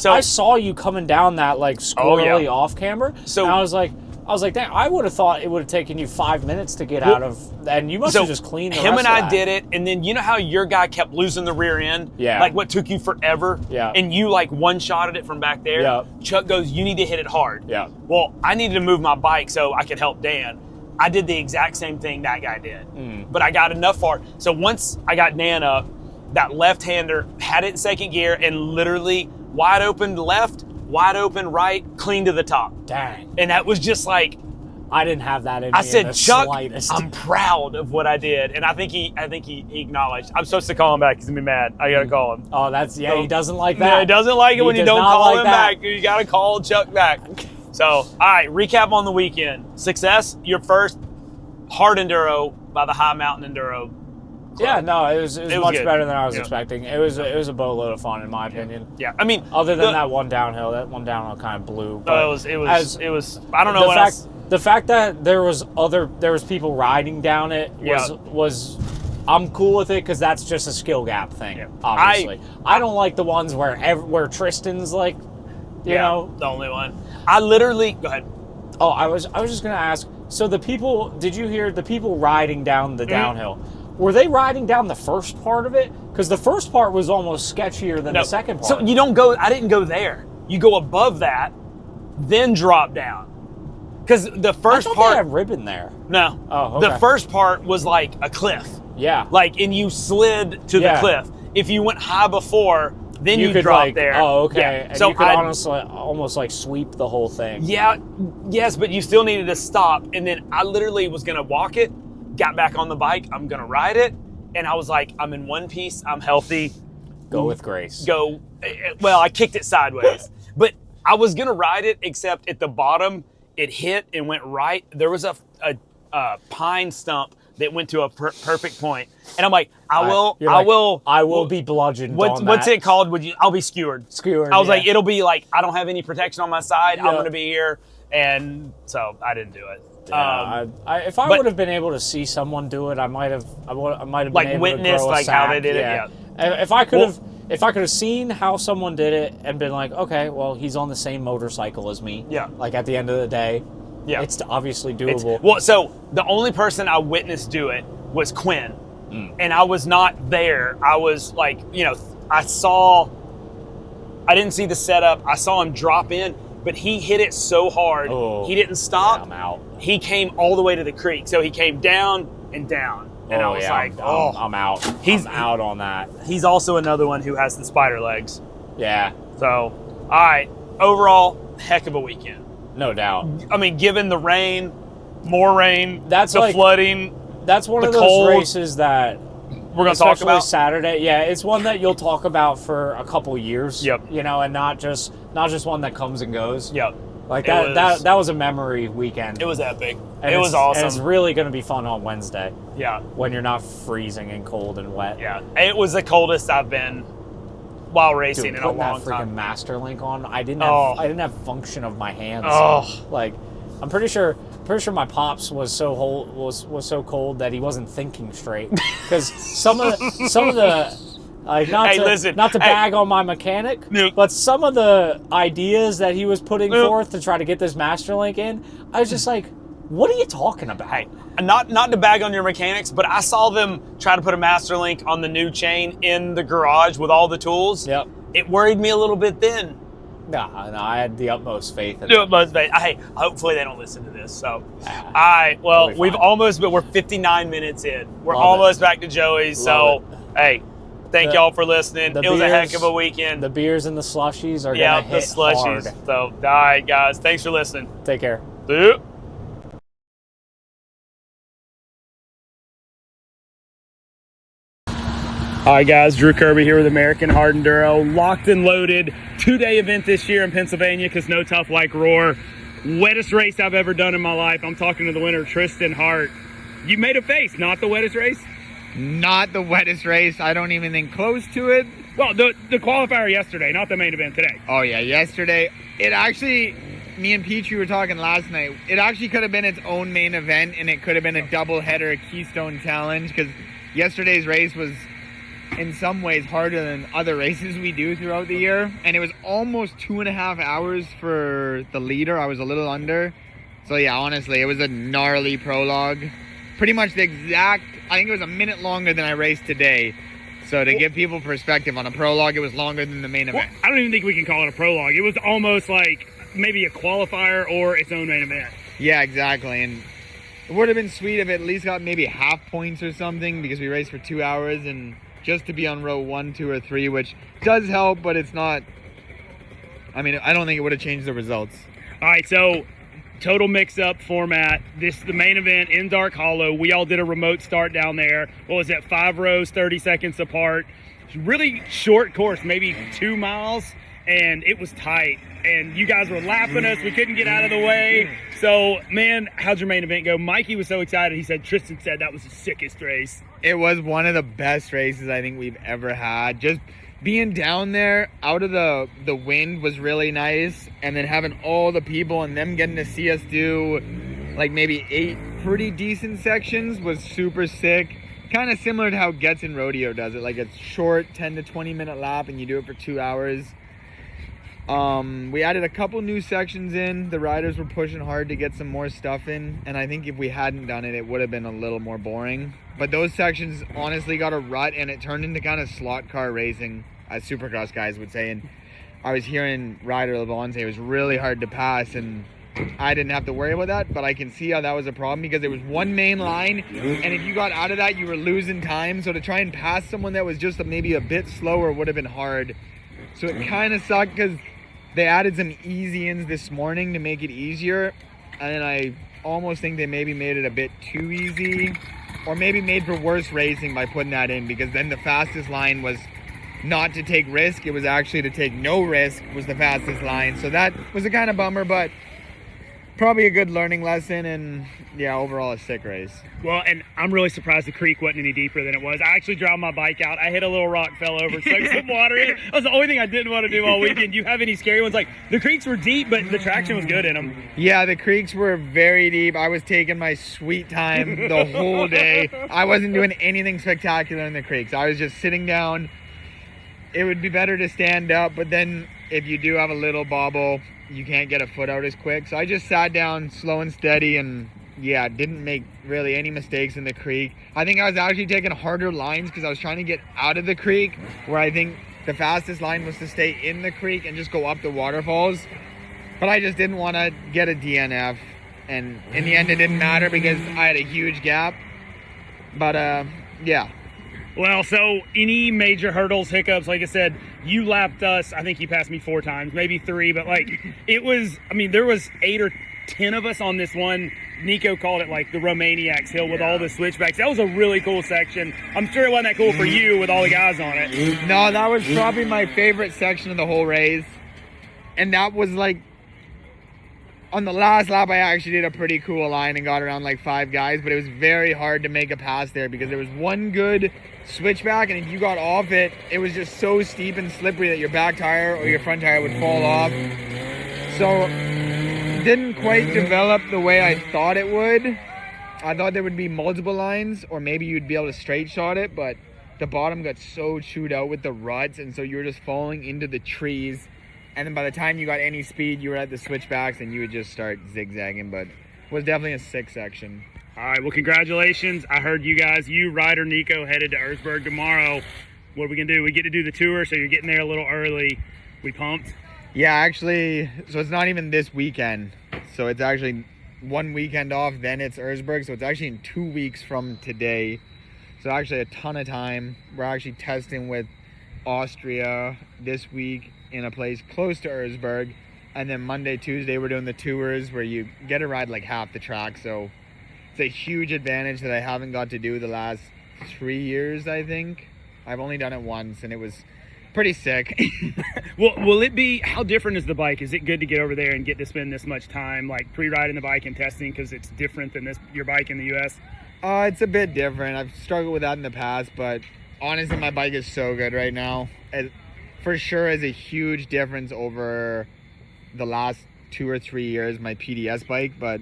I saw you coming down that like squirrely off camber. So- and I was like, damn, I would have thought it would have taken you 5 minutes to get out of, and you must have just cleaned the him rest and of I that. did it, and then you know how your guy kept losing the rear end? Yeah. Like what took you forever? Yeah. And you like one-shotted it from back there? Yeah. Chuck goes, you need to hit it hard. Yeah. Well, I needed to move my bike so I could help Dan. I did the exact same thing that guy did. But I got enough far. So once I got Dan up, that left-hander had it in second gear and literally wide open left, wide open right, clean to the top. Dang. And that was just like, I didn't have that in I me in said, the Chuck, slightest. I'm proud of what I did. And I think he acknowledged. I'm supposed to call him back. He's going to be mad. I got to call him. Oh, he doesn't like No, that. he doesn't like it when you does don't not call like him that. back. You got to call Chuck back. So, all right, recap on the weekend. Success, your first hard enduro by the High Mountain Enduro. Yeah, no, it was much good. better than I was Yeah. expecting. It was a boatload of fun in my opinion. Yeah, I mean, Other than that one downhill kind of blew. But it was. I don't know what else. The fact that there was people riding down it was I'm cool with it because that's just a skill gap thing. Yeah. Obviously, I don't like the ones where Tristan's like, you know, the only one. I literally go ahead. Oh, I was just gonna ask. So did you hear the people riding down the downhill? Were they riding down the first part of it? Because the first part was almost sketchier than the second part. So you don't go. I didn't go there. You go above that, then drop down. Because the first I thought part they had ribbon there. No. Oh, okay. The first part was like a cliff. Yeah. Like, and you slid to the cliff. If you went high before, then you could drop like, there. Oh, okay. Yeah. And so you could honestly almost like sweep the whole thing. Yeah. Yes, but you still needed to stop. And then I literally was gonna walk it, got back on the bike. I'm gonna ride it, and I was like, I'm in one piece. I'm healthy. Go with grace. Go. Well, I kicked it sideways, but I was gonna ride it, except at the bottom it hit and went right. There was a pine stump that went to a perfect point, and I'm like, I will be bludgeoned. What's it called? I'll be skewered. Skewered. I was yeah. like, it'll be like I don't have any protection on my side. Yeah. I'm gonna be here, and so I didn't do it. Yeah, if I would have been able to see someone do it, I might have been like able witnessed to grow a like how they sack. did it. Yeah. Yeah. If I could have seen how someone did it and been like, okay, well, he's on the same motorcycle as me. Yeah. Like at the end of the day, Yeah. it's obviously doable. Well, so the only person I witnessed do it was Quinn, and I was not there. I was like, I didn't see the setup. I saw him drop in, but he hit it so hard. Oh. He didn't stop. Yeah, I'm out. He came all the way to the creek. So he came down and down. And I was like, I'm out. He's I'm out on that. He's also another one who has the spider legs. Yeah, So, all right. Overall, heck of a weekend. no doubt. I mean, given the rain, more rain, That's the like- flooding, That's one The of those cold. races that we're going to talk especially about. Saturday. Yeah, it's one that you'll talk about for a couple years. Yep. And not just one that comes and goes. Yep. Like It that was a memory weekend. It was epic. And it was awesome. And it's really going to be fun on Wednesday Yeah. when you're not freezing and cold and wet. Yeah. It was the coldest I've been while Dude, racing in a putting long that freaking time. master link on, I didn't Oh. have function of my hands. Oh. Like, I'm pretty sure pretty sure my pops was so cold that he wasn't thinking straight. Because some of the like not to bag on my mechanic, but some of the ideas that he was putting forth to try to get this master link in, I was just like, what are you talking about? Hey, not to bag on your mechanics, but I saw them try to put a master link on the new chain in the garage with all the tools. Yep. It worried me a little bit then. No, I had the utmost faith in Hey, hopefully they don't listen to this. So, all right. Well, we're 59 minutes in. We're almost back to Joey's. So, hey, thank y'all for listening. It was a heck of a weekend. The beers and the slushies are going to hit hard. So, all right, guys. Thanks for listening. Take care. See you. All right, guys, Drew Kirby here with American Hard Enduro. Locked and loaded. 2-day event this year in Pennsylvania because no tough like Roar. Wettest race I've ever done in my life. I'm talking to the winner, Tristan Hart. You made a face, not the wettest race? Not the wettest race. I don't even think close to it. Well, the qualifier yesterday, not the main event today. Oh, yeah, yesterday. It actually, me and Petrie were talking last night. It actually could have been its own main event, and it could have been a double-header Keystone Challenge because yesterday's race was in some ways harder than other races we do throughout the year, and it was almost 2.5 hours for the leader. I was a little under, so yeah, honestly, it was a gnarly prologue. Pretty much the exact, I think it was a minute longer than I raced today. So to give people perspective on a prologue, it was longer than the main event. I don't even think we can call it a prologue. It was almost like maybe a qualifier or its own main event. Yeah, exactly, and it would have been sweet if it at least got maybe half points or something because we raced for 2 hours and just to be on row 1, 2, or 3, which does help, but it's not, I mean, I don't think it would have changed the results. All right, so total mix-up format. This is the main event in Dark Hollow. We all did a remote start down there. What was it, 5 rows, 30 seconds apart. Really short course, maybe 2 miles, and it was tight. And you guys were lapping us. We couldn't get out of the way. So, man, how'd your main event go? Mikey was so excited. He said, Tristan said that was the sickest race. It was one of the best races I think we've ever had. Just being down there out of the wind was really nice. And then having all the people and them getting to see us do like maybe 8 pretty decent sections was super sick. Kind of similar to how Getson Rodeo does it. Like a short 10 to 20 minute lap and you do it for 2 hours. We added a couple new sections in. The riders were pushing hard to get some more stuff in, and I think if we hadn't done it, it would have been a little more boring. But those sections honestly got a rut, and it turned into kind of slot car racing, as Supercross guys would say. And I was hearing Ryder LeBon say it was really hard to pass, and I didn't have to worry about that, but I can see how that was a problem because it was one main line, and if you got out of that, you were losing time. So to try and pass someone that was just maybe a bit slower would have been hard. So it kind of sucked because they added some easy-ins this morning to make it easier, and then I almost think they maybe made it a bit too easy, or maybe made for worse racing by putting that in, because then the fastest line was not to take risk, it was actually to take no risk was the fastest line. So that was a kind of bummer, but probably a good learning lesson, and yeah, overall a sick race. Well, and I'm really surprised the creek wasn't any deeper than it was. I actually dropped my bike out. I hit a little rock, fell over, soaked some water in it. That was the only thing I didn't want to do all weekend. You have any scary ones? Like, the creeks were deep, but the traction was good in them. Yeah, the creeks were very deep. I was taking my sweet time the whole day. I wasn't doing anything spectacular in the creeks. I was just sitting down. It would be better to stand up, but then if you do have a little bobble, you can't get a foot out as quick. So I just sat down slow and steady, and yeah, didn't make really any mistakes in the creek. I think I was actually taking harder lines because I was trying to get out of the creek, where I think the fastest line was to stay in the creek and just go up the waterfalls. But I just didn't want to get a DNF, and in the end it didn't matter because I had a huge gap. But yeah. Well, so any major hurdles, hiccups, like I said, you lapped us. I think you passed me 4 times, maybe 3, but like it was, I mean, there was 8 or 10 of us on this one. Nico called it like the Romaniacs Hill with all the switchbacks. That was a really cool section. I'm sure it wasn't that cool for you with all the guys on it. No, that was probably my favorite section of the whole race. And that was like, on the last lap, I actually did a pretty cool line and got around like 5 guys, but it was very hard to make a pass there because there was one good switchback, and if you got off it, it was just so steep and slippery that your back tire or your front tire would fall off. So didn't quite develop the way I thought it would. I thought there would be multiple lines, or maybe you'd be able to straight shot it, but the bottom got so chewed out with the ruts, and so you were just falling into the trees. And then by the time you got any speed, you were at the switchbacks, and you would just start zigzagging. But it was definitely a sick section. All right, well, congratulations. I heard you, Ryder, Nico, headed to Erzberg tomorrow. What are we going to do? We get to do the tour, so you're getting there a little early. We pumped? Yeah, actually, so it's not even this weekend. So it's actually one weekend off, then it's Erzberg. So it's actually in 2 weeks from today. So actually a ton of time. We're actually testing with Austria this week in a place close to Erzberg. And then Monday, Tuesday, we're doing the tours where you get to ride like half the track. So it's a huge advantage that I haven't got to do the last 3 years, I think. I've only done it once, and it was pretty sick. Well, will it be, how different is the bike? Is it good to get over there and get to spend this much time, like pre-riding the bike and testing, because it's different than your bike in the U.S.? It's a bit different. I've struggled with that in the past, but honestly, my bike is so good right now. It for sure is a huge difference over the last 2 or 3 years, my PDS bike, but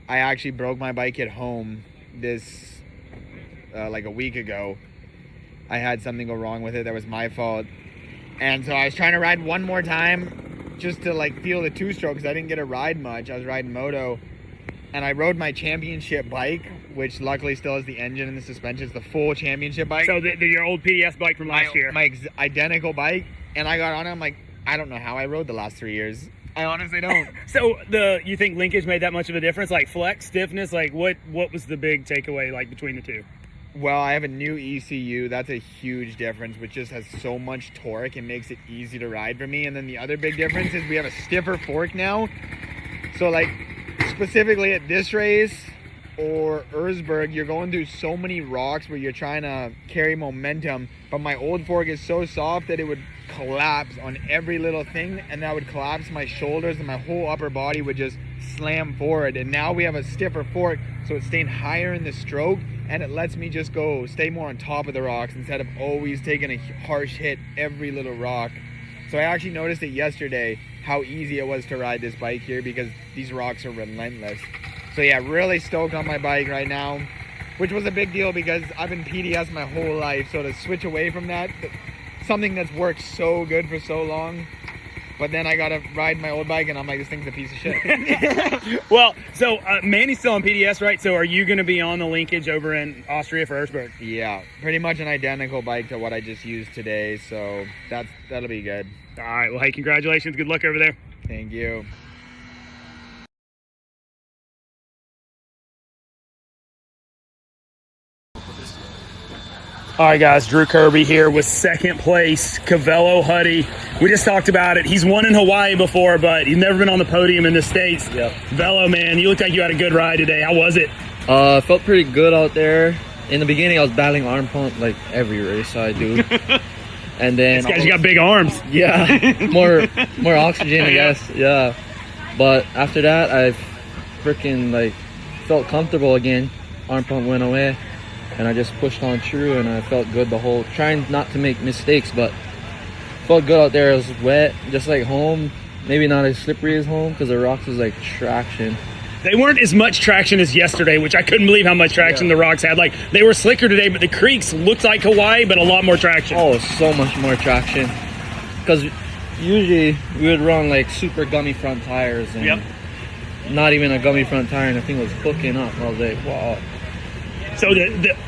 I actually broke my bike at home this, like a week ago. I had something go wrong with it that was my fault. And so I was trying to ride one more time just to like feel the two-stroke, because I didn't get to ride much. I was riding moto, and I rode my championship bike, which luckily still has the engine and the suspension. It's the full championship bike. So your old PDS bike from last year. My identical bike. And I got on it, I'm like, I don't know how I rode the last 3 years. I honestly don't. So you think linkage made that much of a difference? Like flex, stiffness, like what was the big takeaway like between the two? Well, I have a new ECU. That's a huge difference, which just has so much torque and makes it easy to ride for me. And then the other big difference is we have a stiffer fork now. So like specifically at this race or Erzberg, you're going through so many rocks where you're trying to carry momentum, but my old fork is so soft that it would collapse on every little thing, and that would collapse my shoulders, and my whole upper body would just slam forward. And now we have a stiffer fork, so it's staying higher in the stroke, and it lets me just stay more on top of the rocks instead of always taking a harsh hit every little rock. So I actually noticed it yesterday how easy it was to ride this bike here, because these rocks are relentless. So yeah, really stoked on my bike right now, which was a big deal because I've been PDS my whole life. So to switch away from that, something that's worked so good for so long, but then I got to ride my old bike and I'm like, this thing's a piece of shit. Well, so Manny's still on PDS, right? So are you going to be on the linkage over in Austria for Erzberg? Yeah, pretty much an identical bike to what I just used today. So that'll be good. All right. Well, hey, congratulations. Good luck over there. Thank you. All right, guys, Drew Kirby here with second place, Kawelo Huddy. We just talked about it. He's won in Hawaii before, but he's never been on the podium in the States. Yep. Velo, man, you look like you had a good ride today. How was it? Felt pretty good out there. In the beginning, I was battling arm pump like every race I do. And then... This guy's got big arms. Yeah, more oxygen, I guess. Yeah. But after that, I freaking like felt comfortable again. Arm pump went away. And I just pushed on true, and I felt good the whole, trying not to make mistakes, but felt good out there. It was wet, just like home. Maybe not as slippery as home because the rocks was like traction. They weren't as much traction as yesterday, which I couldn't believe how much traction the rocks had. Like, they were slicker today, but the creeks looked like Hawaii, but a lot more traction. Oh, so much more traction. Because usually we would run like super gummy front tires, and not even a gummy front tire, and the thing was hooking up. I was like, wow. So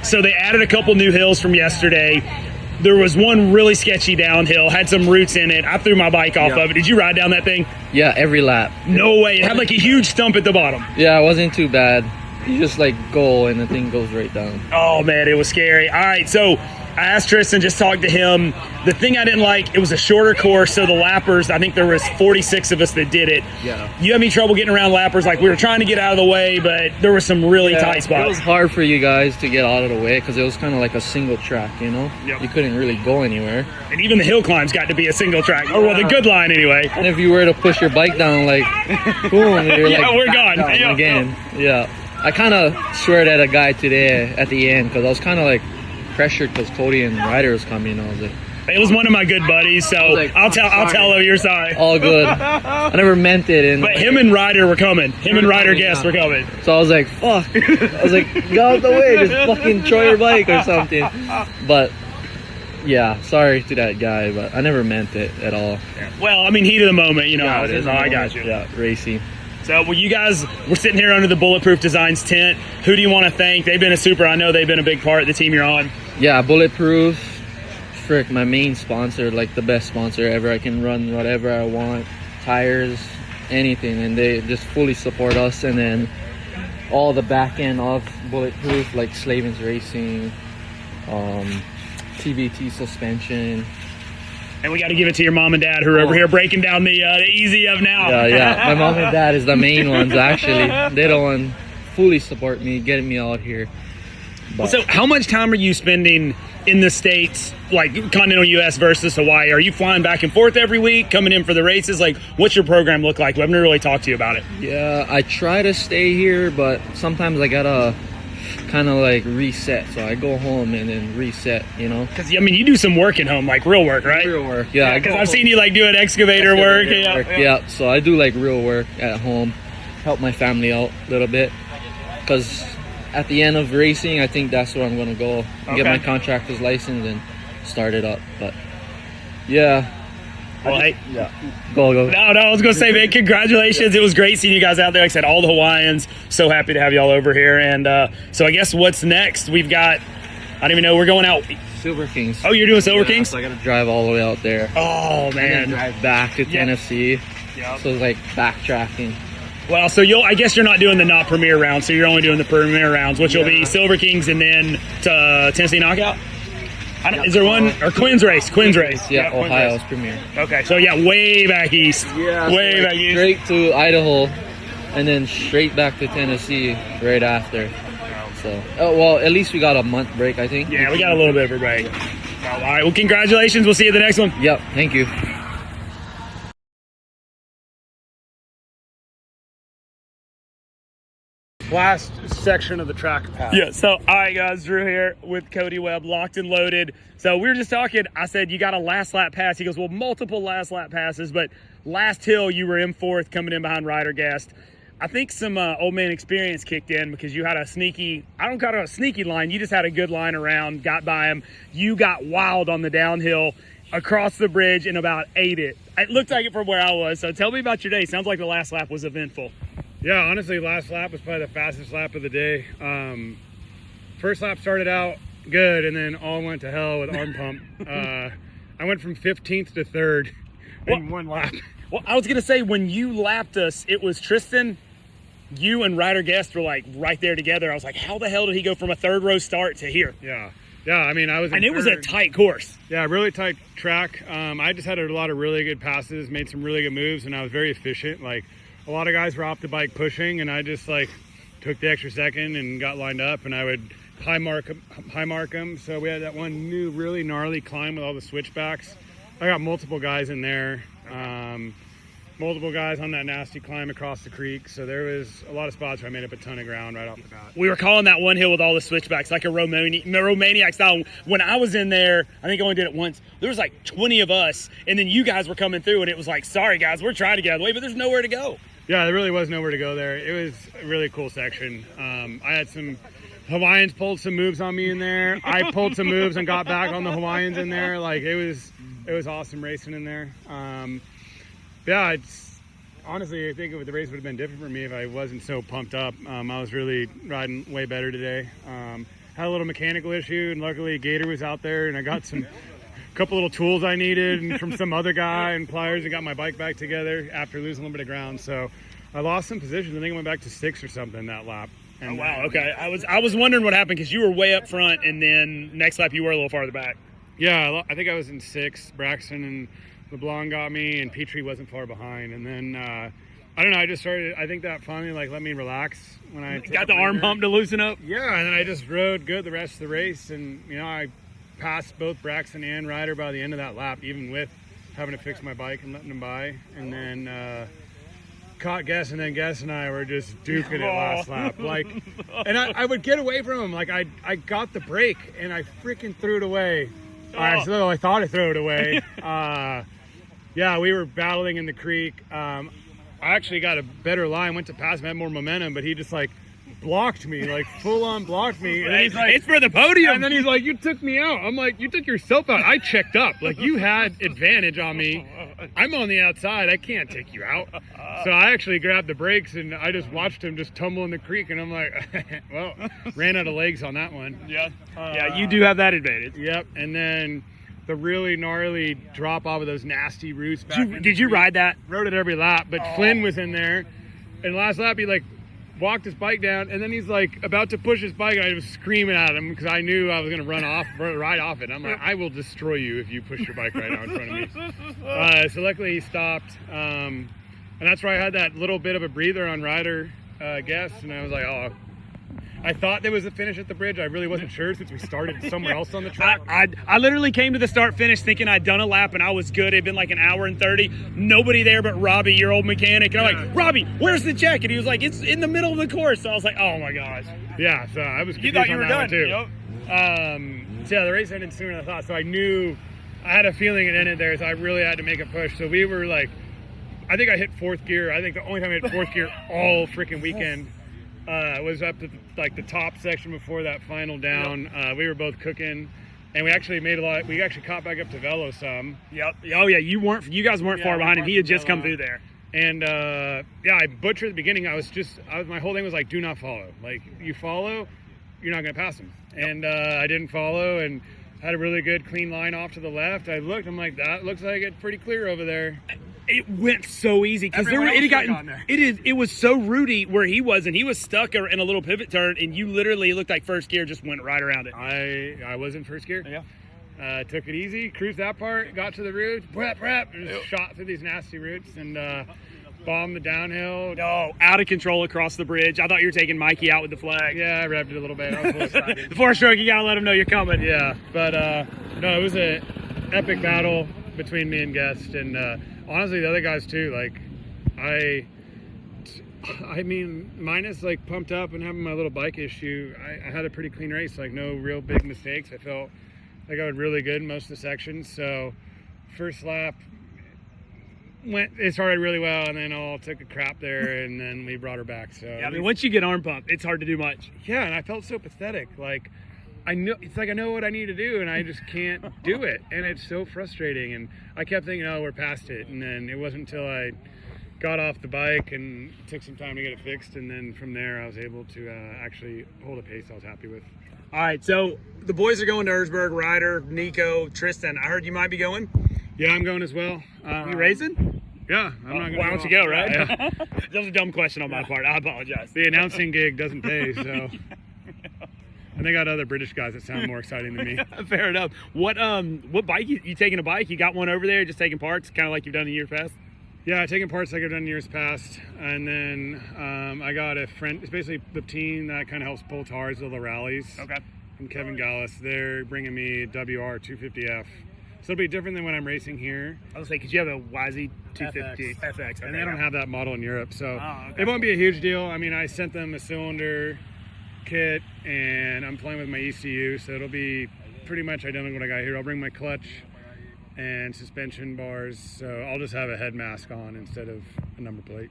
so they added a couple new hills from yesterday. There was one really sketchy downhill, had some roots in it. I threw my bike off of it. Did you ride down that thing? Yeah, every lap. No way. It had like a huge stump at the bottom. Yeah, it wasn't too bad. You just like go and the thing goes right down. Oh man, it was scary. All right, so I asked Tristan, just talked to him. The thing I didn't like, it was a shorter course, so the lappers, I think there was 46 of us that did it. Yeah. You had me trouble getting around lappers. Like, we were trying to get out of the way, but there were some really tight spots. It was hard for you guys to get out of the way because it was kind of like a single track, you know? Yep. You couldn't really go anywhere. And even the hill climbs got to be a single track. Or, well, the good line anyway. And if you were to push your bike down, like, boom, you're like, we're gone. Down again. Yeah. I kind of sweared at a guy today at the end because I was kind of like pressured because Cody and Ryder was coming. I was like, It was one of my good buddies, so like, I'll tell him you're sorry. All good. I never meant it. And But him and Ryder were coming. Him and Ryder guests were coming. so I was like, fuck. I was like, get out the way, just fucking throw your bike or something. But yeah, sorry to that guy, but I never meant it at all. Well, I mean, heat of the moment, you know how it is. Oh, I got you. Yeah, racing. So, well, you guys, we're sitting here under the Bulletproof Designs tent. Who do you want to thank? They've been I know they've been a big part of the team you're on. Yeah, Bulletproof. Frick, my main sponsor, like the best sponsor ever. I can run whatever I want, tires, anything, and they just fully support us. And then all the back end of Bulletproof, like Slavin's Racing, TBT suspension. And we got to give it to your mom and dad who are over here breaking down the easy of now. Yeah. My mom and dad is the main ones, actually. They don't fully support me, getting me out here. But So how much time are you spending in the States, like continental U.S. versus Hawaii? Are you flying back and forth every week, coming in for the races? Like, what's your program look like? We haven't really talked to you about it. yeah, I try to stay here, but sometimes I gotta kind of like reset. So I go home and then reset, you know? Because, I mean, you do some work at home, like real work, right? Real work, yeah. Because I've seen you, like, doing excavator work. Yeah, so I do like real work at home, help my family out a little bit. Because at the end of racing, I think that's where I'm going to go. Get my contractor's license and start it up. But yeah. Well, hey. Yeah. Go. No, I was going to say, man, congratulations. It was great seeing you guys out there. Like I said, all the Hawaiians. So happy to have you all over here. And so I guess what's next? We've got, I don't even know, we're going out. Silver Kings. Oh, you're doing Silver Kings? So I got to drive all the way out there. Oh, And man. then drive back to Tennessee. Yeah. So it's like backtracking. Well, so I guess you're not doing the not premier rounds, so you're only doing the premier rounds, which will be Silver Kings and then to Tennessee Knockout. Is there one or Quinn's race? Quinn's race. Yeah, Quinn's Ohio's race. premier. Okay, so yeah, way back east. Yeah, way back east. Straight to Idaho, and then straight back to Tennessee right after. So, well, at least we got a month break, I think. Yeah, we got a little bit of a break. All right. Well, congratulations. We'll see you at the next one. Yep. Thank you. Last section of the track path. Yeah, so, all right, guys, Drew here with Cody Webb, locked and loaded. So we were just talking. I said, you got a last lap pass. He goes, well, multiple last lap passes, but last hill you were in fourth coming in behind Ryder Guest. I think some old man experience kicked in because you had a sneaky, I don't call it a sneaky line, you just had a good line around, got by him. You got wild on the downhill across the bridge and about ate it. It looked like it from where I was. So tell me about your day. Sounds like the last lap was eventful. Yeah, honestly, last lap was probably the fastest lap of the day. First lap started out good, and then all went to hell with arm pump. I went from 15th to 3rd in one lap. Well, I was going to say, when you lapped us, it was Tristan, you and Ryder Guest were like right there together. I was like, how the hell did he go from a third row start to here? Yeah, I mean, I was in And it was a third. tight course. Yeah, really tight track. I just had a lot of really good passes, made some really good moves, and I was very efficient. Like, a lot of guys were off the bike pushing, and I just like took the extra second and got lined up, and I would high mark them. So we had that one new really gnarly climb with all the switchbacks. I got multiple guys in there, multiple guys on that nasty climb across the creek. So there was a lot of spots where I made up a ton of ground right off the bat. We were calling that one hill with all the switchbacks like a Romaniac style. When I was in there, I think I only did it once. There was like 20 of us, and then you guys were coming through, and it was like, sorry guys, we're trying to get out of the way, but there's nowhere to go. Yeah, there really was nowhere to go there. It was a really cool section. I had some Hawaiians pulled some moves on me in there. I pulled some moves and got back on the Hawaiians in there. Like, it was awesome racing in there. Yeah, honestly, I think the race would have been different for me if I wasn't so pumped up. I was really riding way better today. Had a little mechanical issue, and luckily Gator was out there, and I got a couple little tools I needed and from some other guy and pliers, and got my bike back together after losing a little bit of ground. So I lost some positions. I think I went back to 6 or something that lap. And, oh, wow, okay. I was wondering what happened because you were way up front, and then next lap you were a little farther back. Yeah, I think I was in 6. Braxton and LeBlanc got me, and Petrie wasn't far behind. And then, I don't know, I think that finally, like, let me relax when I got the arm pump to loosen up? Yeah, and then I just rode good the rest of the race. And, you know, I passed both Braxton and Ryder by the end of that lap, even with having to fix my bike and letting them by. And then caught Guess, and then Guess and I were just duking it last lap. Like, and I would get away from him. Like, I got the brake, and I freaking threw it away All right, so I thought I threw it away. Yeah, we were battling in the creek. I actually got a better line, went to pass him, had more momentum, but he just like blocked me, like full on blocked me. And then he's like, it's for the podium. and then he's like, you took me out. I'm like, you took yourself out. I checked up. Like, you had advantage on me. I'm on the outside. I can't take you out. So I actually grabbed the brakes and I just watched him just tumble in the creek. And I'm like, well, ran out of legs on that one. Yeah. Yeah, you do have that advantage. Yep. And then the really gnarly drop off of those nasty roots. Did you ride that? Rode it every lap, but Flynn was in there. And last lap, he like walked his bike down, and then he's like about to push his bike, and I was screaming at him because I knew I was going to ride off it. I'm like, I will destroy you if you push your bike right out in front of me. So luckily he stopped, and that's where I had that little bit of a breather on Ryder guess, and I was like, oh. I thought there was a finish at the bridge. I really wasn't sure since we started somewhere else on the track. I literally came to the start finish thinking I'd done a lap and I was good. It'd been like an hour and 30. Nobody there but Robbie, your old mechanic. And I'm like, Robbie, where's the check? And he was like, it's in the middle of the course. So I was like, oh my gosh. Yeah, so I was You thought you on were that one done. too. Yep. So yeah, the race ended sooner than I thought. So I knew I had a feeling it ended there. So I really had to make a push. So we were like, I think I hit fourth gear. I think the only time I hit fourth gear all freaking weekend. Was up to the top section before that final down. We were both cooking, and we actually made a lot. We actually caught back up to Velo some. Yep. Oh yeah, you guys weren't far behind him. He had just come through there. And yeah, I butchered at the beginning. My whole thing was like, do not follow. Like, you follow, you're not gonna pass him. And I didn't follow, and had a really good clean line off to the left. I looked. I'm like, that looks like it's pretty clear over there. It went so easy because it was so rooty where he was, and he was stuck in a little pivot turn, and you literally looked like first gear just went right around it. I was in first gear. Yeah. Took it easy, cruised that part, got to the roots, just shot through these nasty roots, and bombed the downhill. No, out of control across the bridge. I thought you were taking Mikey out with the flag. Yeah, I revved it a little bit. I was a little excited. The four-stroke, you gotta let him know you're coming. Yeah, but no, it was an epic battle between me and Guest, and honestly, the other guys too. Like, I mean, minus like pumped up and having my little bike issue, I had a pretty clean race. Like, no real big mistakes. I felt like I was really good in most of the sections. So, first lap it started really well, and then all took a crap there, and then we brought her back. So yeah, I mean, once you get arm pumped, it's hard to do much. Yeah, and I felt so pathetic. Like, I know what I need to do, and I just can't do it, and it's so frustrating. And I kept thinking, oh, we're past it, and then it wasn't until I got off the bike and took some time to get it fixed, and then from there I was able to actually hold a pace I was happy with. All right, so the boys are going to Erzberg. Ryder, Nico, Tristan. I heard you might be going. Yeah, I'm going as well. You racing? Yeah, I'm not going. Why don't you go, right? Yeah. That was a dumb question on my part. I apologize. The announcing gig doesn't pay, so. And they got other British guys that sound more exciting than me. Fair enough. What bike you taking a bike? You got one over there, just taking parts, kind of like you've done in years past? Yeah, taking parts like I've done in years past. And then I got a friend. It's basically the team that kind of helps pull tires to the rallies. Okay. From Kevin Gallus. They're bringing me WR 250F. So it'll be different than when I'm racing here. I was like, because you have a YZ 250 FX. Okay, and they don't have that model in Europe, so okay. It won't be a huge deal. I mean, I sent them a cylinder kit, and I'm playing with my ECU, so it'll be pretty much identical to what I got here. I'll bring my clutch and suspension bars, so I'll just have a head mask on instead of a number plate.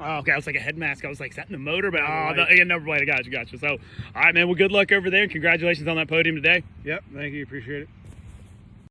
Oh, okay. I was like, a head mask. I was like, is that in the motor? But number plate. I got you. So, all right, man. Well, good luck over there, and congratulations on that podium today. Yep. Thank you. Appreciate it.